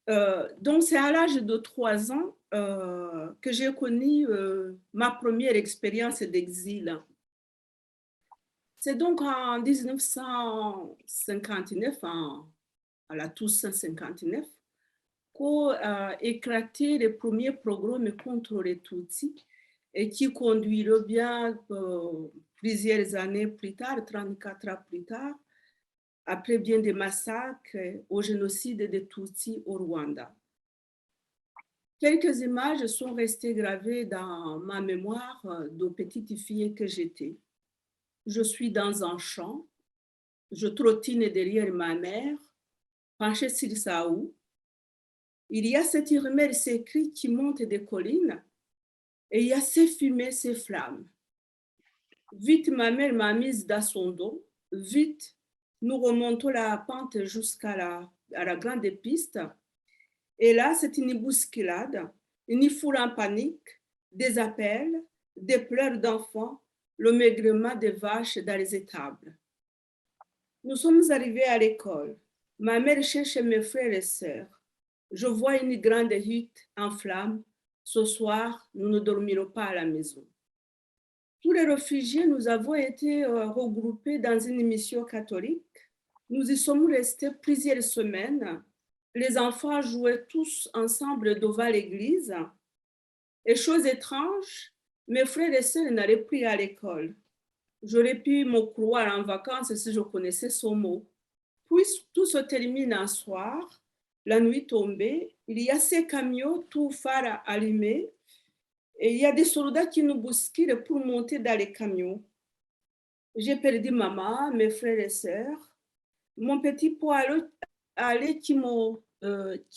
Donc, c'est à l'âge de 3 ans que j'ai connu ma première expérience d'exil. C'est donc en 1959, à la Toussaint 59, qu'ont éclaté les premiers programmes contre les Tutsis et qui conduiront bien plusieurs années plus tard, 34 ans plus tard, après bien des massacres, au génocide des Tutsis au Rwanda. Quelques images sont restées gravées dans ma mémoire de petite fille que j'étais. Je suis dans un champ, je trottine derrière ma mère, penchée sur sa houe. Il y a cette rumeur secrète qui monte des collines et il y a ces fumées, ces flammes. Vite, ma mère m'a mise dans son dos. Vite, nous remontons la pente jusqu'à la grande piste. Et là, c'est une bousculade, une foule en panique, des appels, des pleurs d'enfants, le maigrement des vaches dans les étables. Nous sommes arrivés à l'école. Ma mère cherche mes frères et sœurs. Je vois une grande hutte en flammes. Ce soir, nous ne dormirons pas à la maison. Tous les réfugiés, nous avons été regroupés dans une mission catholique. Nous y sommes restés plusieurs semaines. Les enfants jouaient tous ensemble devant l'église. Et chose étrange, mes frères et sœurs n'allaient plus à l'école. J'aurais pu me croire en vacances si je connaissais ce mot. Puis tout se termine un soir, la nuit tombée, il y a ces camions, tout phare allumé, et il y a des soldats qui nous bousculent pour monter dans les camions. J'ai perdu maman, mes frères et sœurs. Mon petit poilu allée qui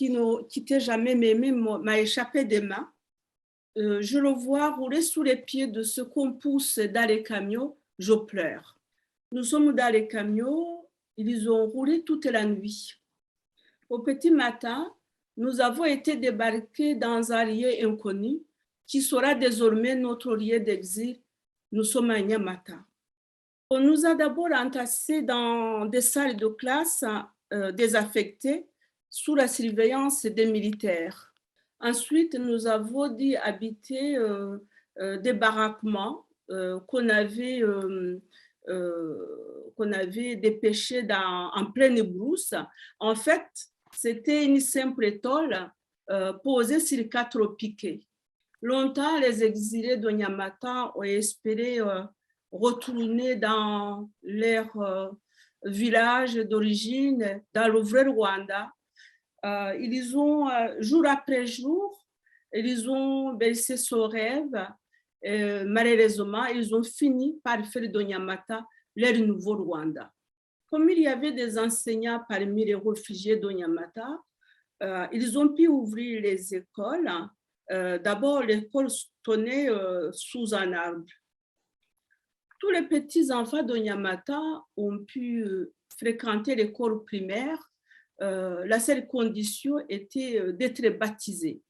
n'était jamais m'aimé m'a échappé des mains. Je le vois rouler sous les pieds de ce qu'on pousse dans les camions, je pleure. Nous sommes dans les camions, ils ont roulé toute la nuit. Au petit matin, nous avons été débarqués dans un lieu inconnu qui sera désormais notre lieu d'exil. Nous sommes à Nyamata. On nous a d'abord entassés dans des salles de classe désaffectées sous la surveillance des militaires. Ensuite, nous avons dû habiter des baraquements qu'on avait dépêchés en pleine brousse. En fait, c'était une simple tôle posée sur 4 piquets. Longtemps, les exilés de Nyamata ont espéré retourner dans leur village d'origine, dans le vrai Rwanda. Ils ont, jour après jour, ils ont baissé ce rêve. Malheureusement, ils ont fini par faire de Nyamata leur nouveau Rwanda. Comme il y avait des enseignants parmi les réfugiés de Nyamata, ils ont pu ouvrir les écoles. D'abord, l'école tenait sous un arbre. Tous les petits-enfants de Nyamata ont pu fréquenter l'école primaire. La seule condition était d'être baptisés.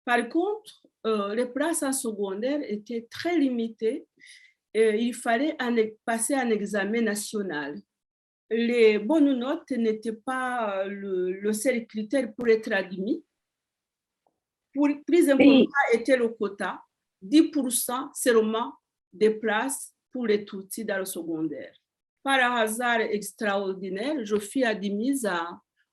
Par contre, les places en secondaire étaient très limitées et il fallait passer un examen national. Les bonnes notes n'étaient pas le seul critère pour être admis. Plus important était le quota, 10% seulement des places pour les Tutsis dans le secondaire. Par un hasard extraordinaire, je fus admise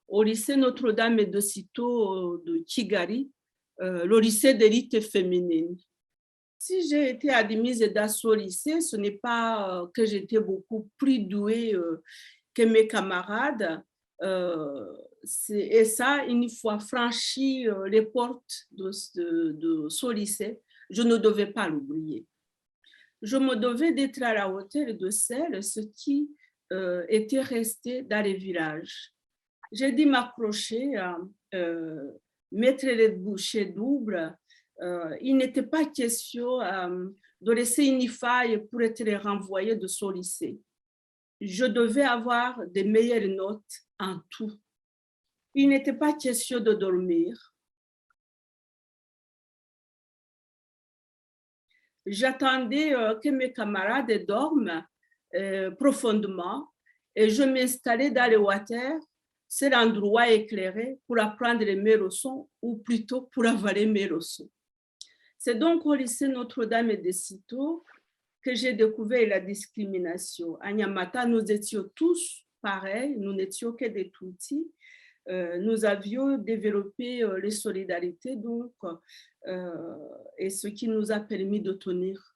au lycée Notre-Dame de Sito de Kigali, le lycée d'élite féminine. Si j'ai été admise dans ce lycée, ce n'est pas que j'étais beaucoup plus douée que mes camarades. Et ça, une fois franchi les portes de ce lycée, je ne devais pas l'oublier. Je me devais d'être à la hauteur de celles qui étaient restées dans les villages. J'ai dû m'accrocher, mettre les bouchées doubles. Il n'était pas question de laisser une faille pour être renvoyée de ce lycée. Je devais avoir des meilleures notes en tout. Il n'était pas question de dormir. J'attendais que mes camarades dorment profondément et je m'installais dans le water, c'est l'endroit éclairé pour apprendre mes leçons ou plutôt pour avaler mes leçons. C'est donc au lycée Notre-Dame de Sito que j'ai découvert la discrimination. À Nyamata, nous étions tous pareils, nous n'étions que des Tutsis. Nous avions développé les solidarités, donc, et ce qui nous a permis de tenir.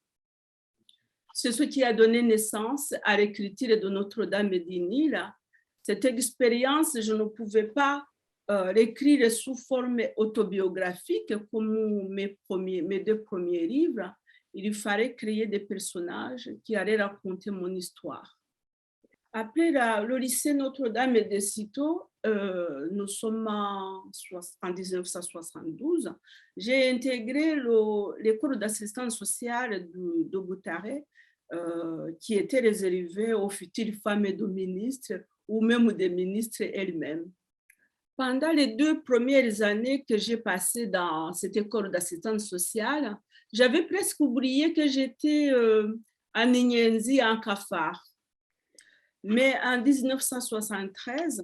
C'est ce qui a donné naissance à l'écriture de Notre-Dame du Nil. Cette expérience, je ne pouvais pas l'écrire sous forme autobiographique comme mes 2 premiers livres. Il fallait créer des personnages qui allaient raconter mon histoire. Après le lycée Notre-Dame de Sito, nous sommes en 1972, j'ai intégré l'école d'assistance sociale de Butare, qui était réservée aux futures femmes de ministres ou même des ministres elles-mêmes. Pendant les 2 premières années que j'ai passées dans cette école d'assistance sociale, j'avais presque oublié que j'étais en Inyenzi, en cafard. Mais en 1973,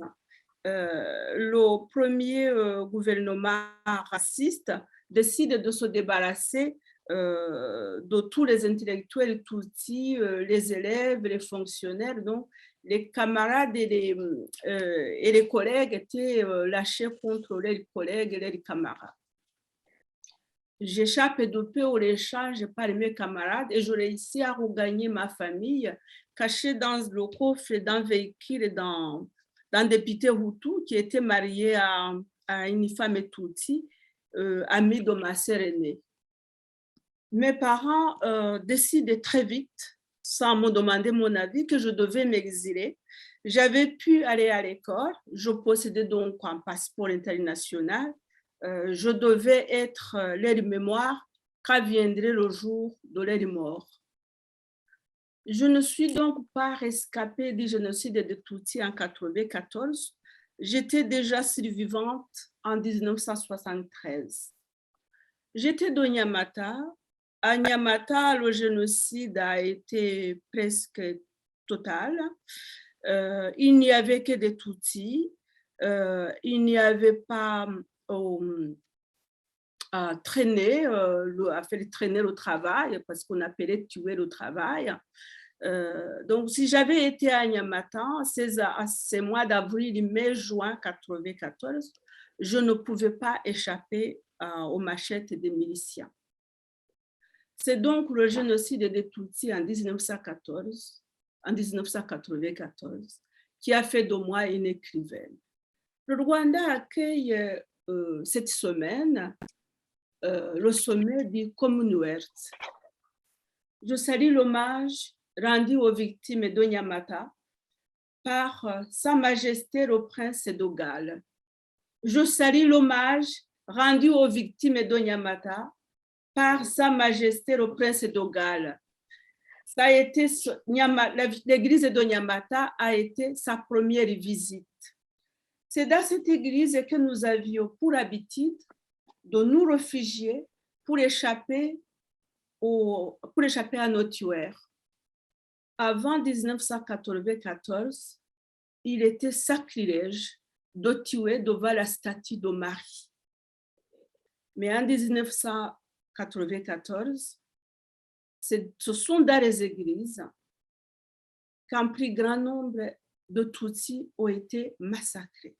le premier gouvernement raciste décide de se débarrasser de tous les intellectuels Tutsis, les élèves, les fonctionnaires. Donc, les camarades et les collègues étaient lâchés contre leurs collègues et leurs camarades. J'échappe de peu au léchage par mes camarades et je réussis à regagner ma famille cachée dans le coffre d'un véhicule dans des pités Hutus qui étaient mariés à une femme Tutsi, amie de ma sœur aînée. Mes parents décident très vite sans me demander mon avis, que je devais m'exiler. J'avais pu aller à l'école, je possédais donc un passeport international. Je devais être leur mémoire quand viendrait le jour de leur mort. Je ne suis donc pas rescapée du génocide de Tutsis en 1994. J'étais déjà survivante en 1973. J'étais de Nyamata. À Nyamata, le génocide a été presque total. Il n'y avait que des Tutsis. Il n'y avait pas à traîner, à faire traîner le travail, parce qu'on appelait tuer le travail. Donc, si j'avais été à Nyamata, ces mois d'avril, mai, juin 1994, je ne pouvais pas échapper aux machettes des miliciens. C'est donc le génocide des Tutsis en 1994 qui a fait de moi une écrivaine. Le Rwanda accueille cette semaine le sommet du Commonwealth. Je salue l'hommage rendu aux victimes de Nyamata par Sa Majesté le Prince de Galles. Je salue l'hommage rendu aux victimes de Nyamata par Sa Majesté le Prince de Galles. Ça a été, l'église de Nyamata a été sa première visite. C'est dans cette église que nous avions pour habitude de nous réfugier pour échapper à nos tueurs. Avant 1994, il était sacrilège de tuer devant la statue de Marie. Mais en 1994, ce sont dans les églises qu'un plus grand nombre de Tutsis ont été massacrés.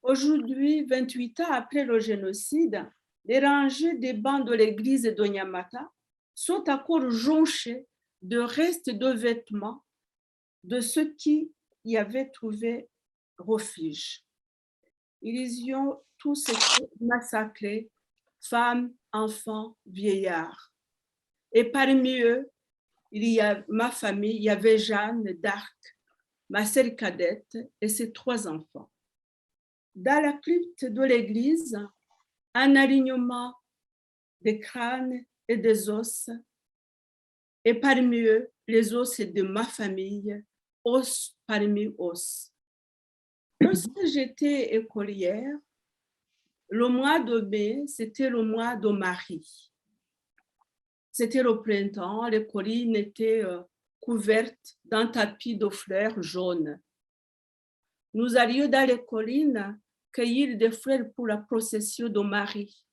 Aujourd'hui, 28 ans après le génocide, les rangées des bancs de l'église de Nyamata sont encore jonchées de restes de vêtements de ceux qui y avaient trouvé refuge. Ils y ont tous été massacrés, femmes, enfants, vieillards. Et parmi eux, il y a ma famille, il y avait Jeanne d'Arc, ma sœur cadette et ses 3 enfants. Dans la crypte de l'église, un alignement des crânes et des os, et parmi eux, les os de ma famille, os parmi os. Lorsque j'étais écolière, le mois de mai, c'était le mois de Marie. C'était le printemps, les collines étaient couvertes d'un tapis de fleurs jaunes. Nous allions dans les collines cueillir des fleurs pour la procession de Marie.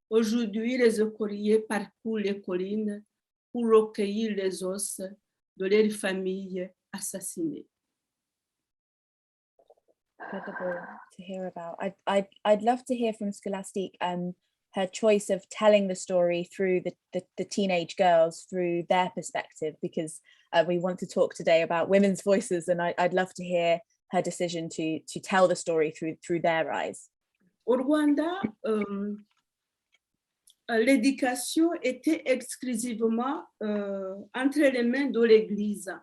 Aujourd'hui, les écoliers parcourent les collines pour recueillir les os de leurs familles assassinées. Incredible to hear about. I'd love to hear from Scholastique her choice of telling the story through the teenage girls, through their perspective, because we want to talk today about women's voices, and I'd love to hear her decision to tell the story through their eyes. Au Rwanda, l'éducation était exclusivement entre les mains de l'Église.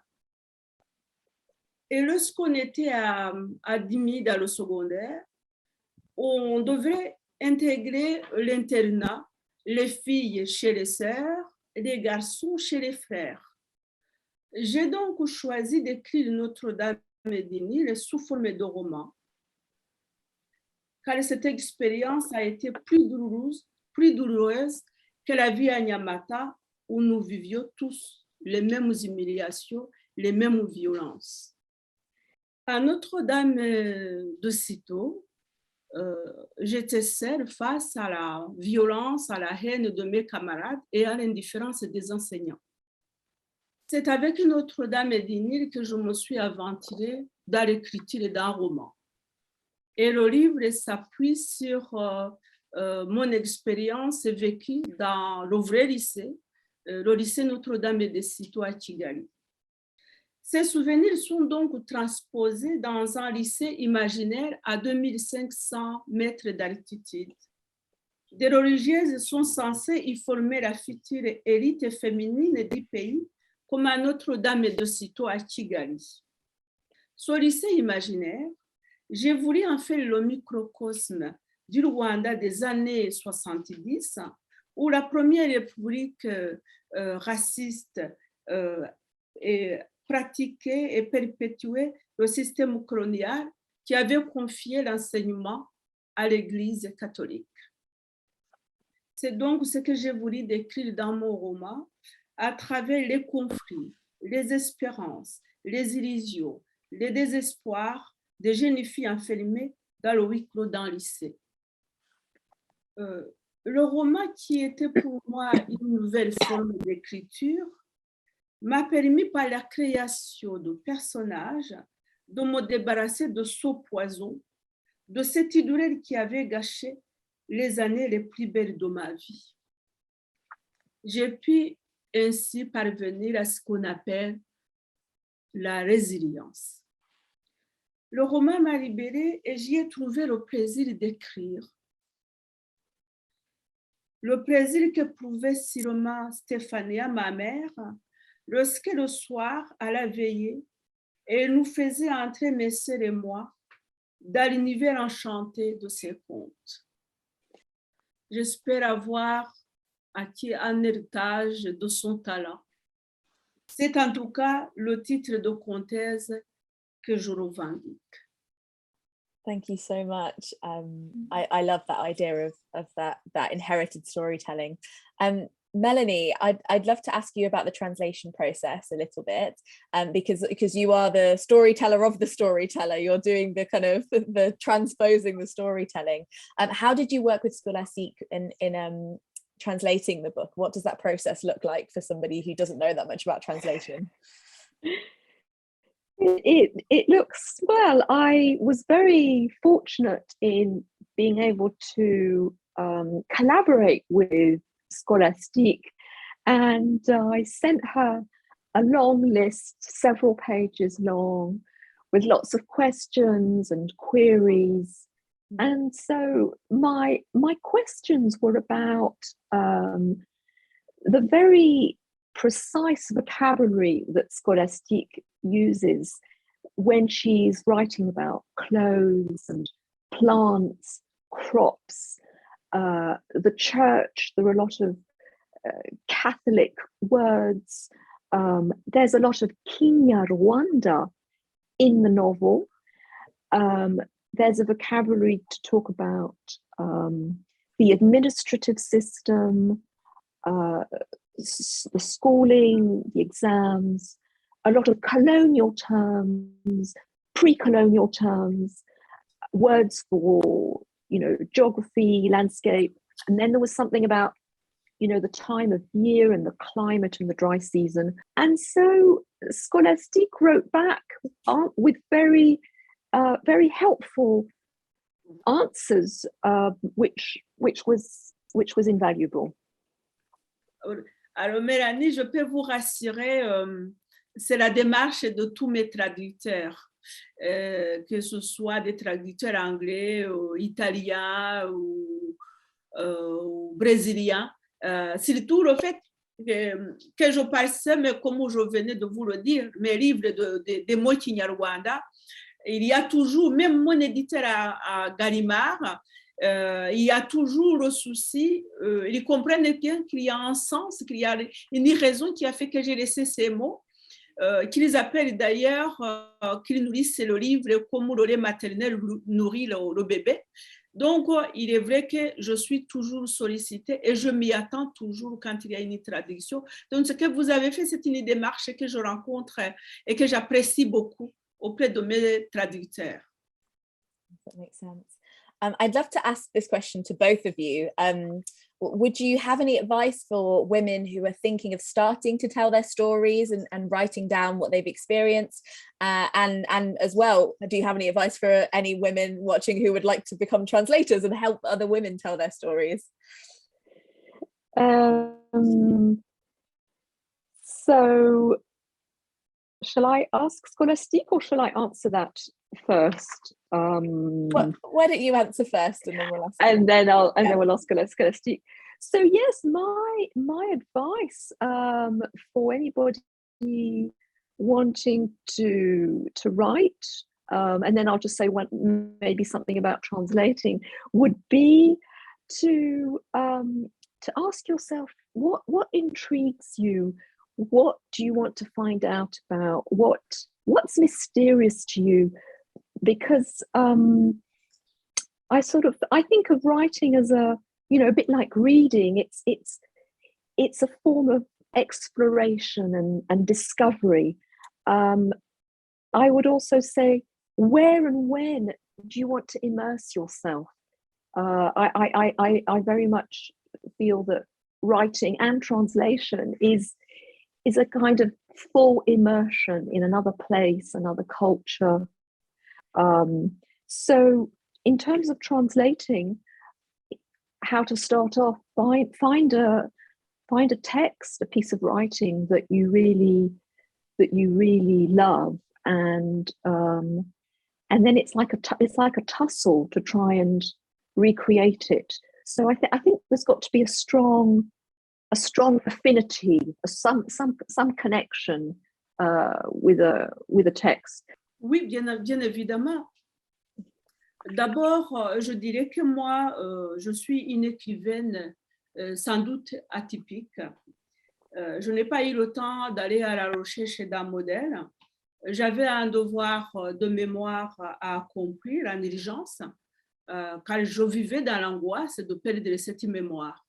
Et lorsqu'on était admis dans le secondaire, on devait intégrer l'internat, les filles chez les sœurs et les garçons chez les frères. J'ai donc choisi d'écrire Notre-Dame du Nil sous forme de roman, car cette expérience a été plus douloureuse que la vie à Nyamata, où nous vivions tous les mêmes humiliations, les mêmes violences. À Notre-Dame de Citeaux, j'étais seule face à la violence, à la haine de mes camarades et à l'indifférence des enseignants. C'est avec Notre-Dame du Nil que je me suis aventurée dans l'écriture d'un roman. Et le livre s'appuie sur mon expérience vécue dans le vrai lycée, le lycée Notre-Dame de Citeaux à Kigali. Ces souvenirs sont donc transposés dans un lycée imaginaire à 2500 mètres d'altitude. Des religieuses sont censées y former la future élite féminine du pays comme à Notre-Dame et de Cîteaux à Kigali. Sur le lycée imaginaire, j'ai voulu en faire le microcosme du Rwanda des années 70, où la première république raciste pratiquait et perpétuait le système colonial qui avait confié l'enseignement à l'Église catholique. C'est donc ce que j'ai voulu décrire dans mon roman à travers les conflits, les espérances, les illusions, les désespoirs des jeunes filles enfermées dans le huis clos d'un lycée. Le roman, qui était pour moi une nouvelle forme d'écriture, m'a permis par la création de personnages de me débarrasser de ce poison, de cette douleur qui avait gâché les années les plus belles de ma vie. J'ai pu ainsi parvenir à ce qu'on appelle la résilience. Le roman m'a libérée et j'y ai trouvé le plaisir d'écrire. Le plaisir qu'éprouvait sûrement Stéphania, ma mère, lorsque le soir, à la veillée, elle nous faisait entrer, mes sœurs et moi, dans l'univers enchanté de ses contes. J'espère avoir acquis un héritage de son talent. C'est en tout cas le titre de comtesse que je revendique. Thank you so much. I love that idea of that inherited storytelling. Melanie, I'd love to ask you about the translation process a little bit, because you are the storyteller of the storyteller. You're doing the kind of the transposing the storytelling. How did you work with Scholastique in translating the book? What does that process look like for somebody who doesn't know that much about translation? It looks, well, I was very fortunate in being able to collaborate with Scholastique, and I sent her a long list, several pages long, with lots of questions and queries. And so my questions were about the very precise vocabulary that Scholastique uses when she's writing about clothes and plants, crops, the church. There are a lot of Catholic words. There's a lot of Kinyarwanda in the novel. There's a vocabulary to talk about the administrative system, the schooling, the exams, a lot of colonial terms, pre-colonial terms, words for, geography, landscape. And then there was something about, the time of year and the climate and the dry season. And so Scholastique wrote back with very, very helpful answers, which was invaluable. Alors Mélanie, je peux vous rassurer, c'est la démarche de tous mes traducteurs, que ce soit des traducteurs anglais, ou italiens ou brésiliens. Surtout le fait que je passe, mais comme je venais de vous le dire, mes livres de mots Kinyarwanda, il y a toujours, même mon éditeur à Gallimard, il y a toujours le souci, ils comprennent bien qu'il y a un sens, qu'il y a une raison qui a fait que j'ai laissé ces mots, qu'ils appellent d'ailleurs, qu'ils nourrissent le livre comme le lait maternel nourrit le bébé. Donc, il est vrai que je suis toujours sollicitée et je m'y attends toujours quand il y a une traduction. Donc, ce que vous avez fait, c'est une démarche que je rencontre et que j'apprécie beaucoup auprès de mes traducteurs. That makes sense. I'd love to ask this question to both of you. Would you have any advice for women who are thinking of starting to tell their stories and writing down what they've experienced? And as well, do you have any advice for any women watching who would like to become translators and help other women tell their stories? So, shall I ask Scholastique or shall I answer that first? Why don't you answer first, and then we'll ask. And then we'll ask Scholastique. So yes, my advice for anybody wanting to write, and then I'll just say maybe something about translating, would be to ask yourself what intrigues you, what do you want to find out about, what's mysterious to you, because I think of writing as a bit like reading. It's a form of exploration and discovery. I would also say, where and when do you want to immerse yourself? I very much feel that writing and translation is a kind of full immersion in another place, another culture. So in terms of translating, how to start off, find a text, a piece of writing that you really love, and then it's like a tussle to try and recreate it. So I think there's got to be a strong affinity, some connection with a text. Oui, bien évidemment. D'abord, je dirais que moi, je suis une écrivaine sans doute atypique. Je n'ai pas eu le temps d'aller à la recherche d'un modèle. J'avais un devoir de mémoire à accomplir en urgence, car je vivais dans l'angoisse de perdre cette mémoire.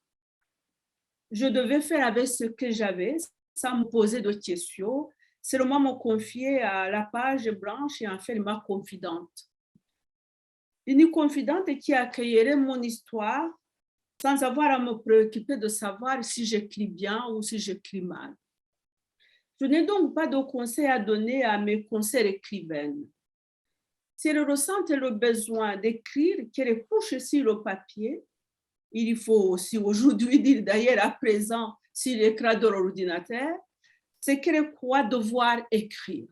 Je devais faire avec ce que j'avais, sans me poser de questions, seulement me confier à la page blanche et en faire ma confidente. Une confidente qui accueillerait mon histoire sans avoir à me préoccuper de savoir si j'écris bien ou si j'écris mal. Je n'ai donc pas de conseils à donner à mes consoeurs écrivaines. Si elles ressentent le besoin d'écrire, qu'elles couchent sur le papier, il faut aussi aujourd'hui dire d'ailleurs à présent sur l'écran de l'ordinateur, c'est qu'elles croient devoir écrire.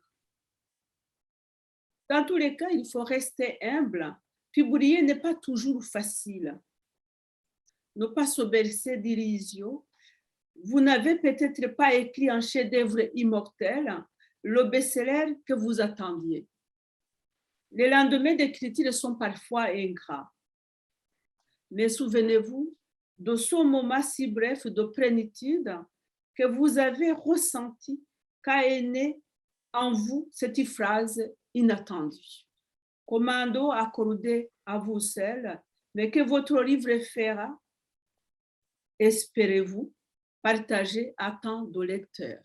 Dans tous les cas, il faut rester humble. Publier n'est pas toujours facile. Ne pas se bercer d'illusions. Vous n'avez peut-être pas écrit un chef-d'œuvre immortel, le best-seller que vous attendiez. Les lendemains d'écriture sont parfois ingrats. Mais souvenez-vous de ce moment si bref de plénitude que vous avez ressenti quand est née en vous cette phrase inattendue. Commando accordé à vous seul, mais que votre livre fera, espérez-vous, partager à tant de lecteurs.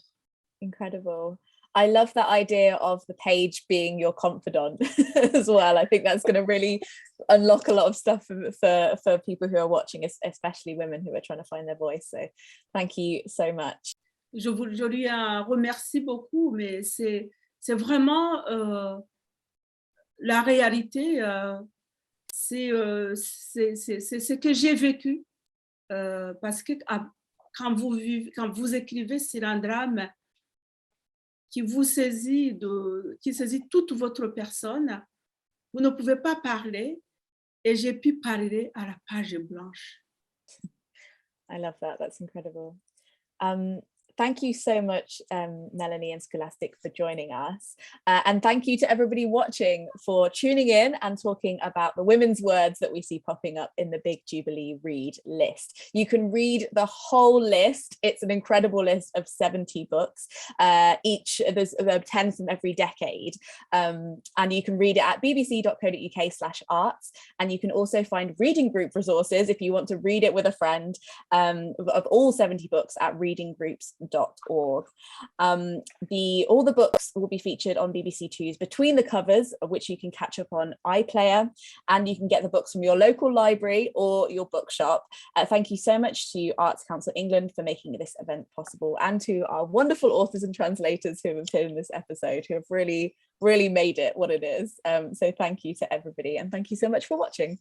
Incredible. I love that idea of the page being your confidant as well. I think that's going to really unlock a lot of stuff for people who are watching, especially women who are trying to find their voice. So thank you so much. Je lui remercie beaucoup, mais c'est vraiment la réalité, c'est ce que j'ai vécu, parce que quand vous écrivez sur un drame qui saisit toute votre personne, vous ne pouvez pas parler, et j'ai pu parler à la page blanche. I love that. That's incredible. Thank you so much, Melanie and Scholastic, for joining us. And thank you to everybody watching for tuning in and talking about the women's words that we see popping up in the Big Jubilee Read list. You can read the whole list. It's an incredible list of 70 books. There's 10 from every decade. And you can read it at bbc.co.uk/arts. And you can also find reading group resources if you want to read it with a friend of all 70 books at readinggroups.org. All the books will be featured on BBC Two's Between the Covers, of which you can catch up on iPlayer, and you can get the books from your local library or your bookshop. Thank you so much to Arts Council England for making this event possible, and to our wonderful authors and translators who have appeared in this episode, who have really made it what it is. So thank you to everybody, and thank you so much for watching.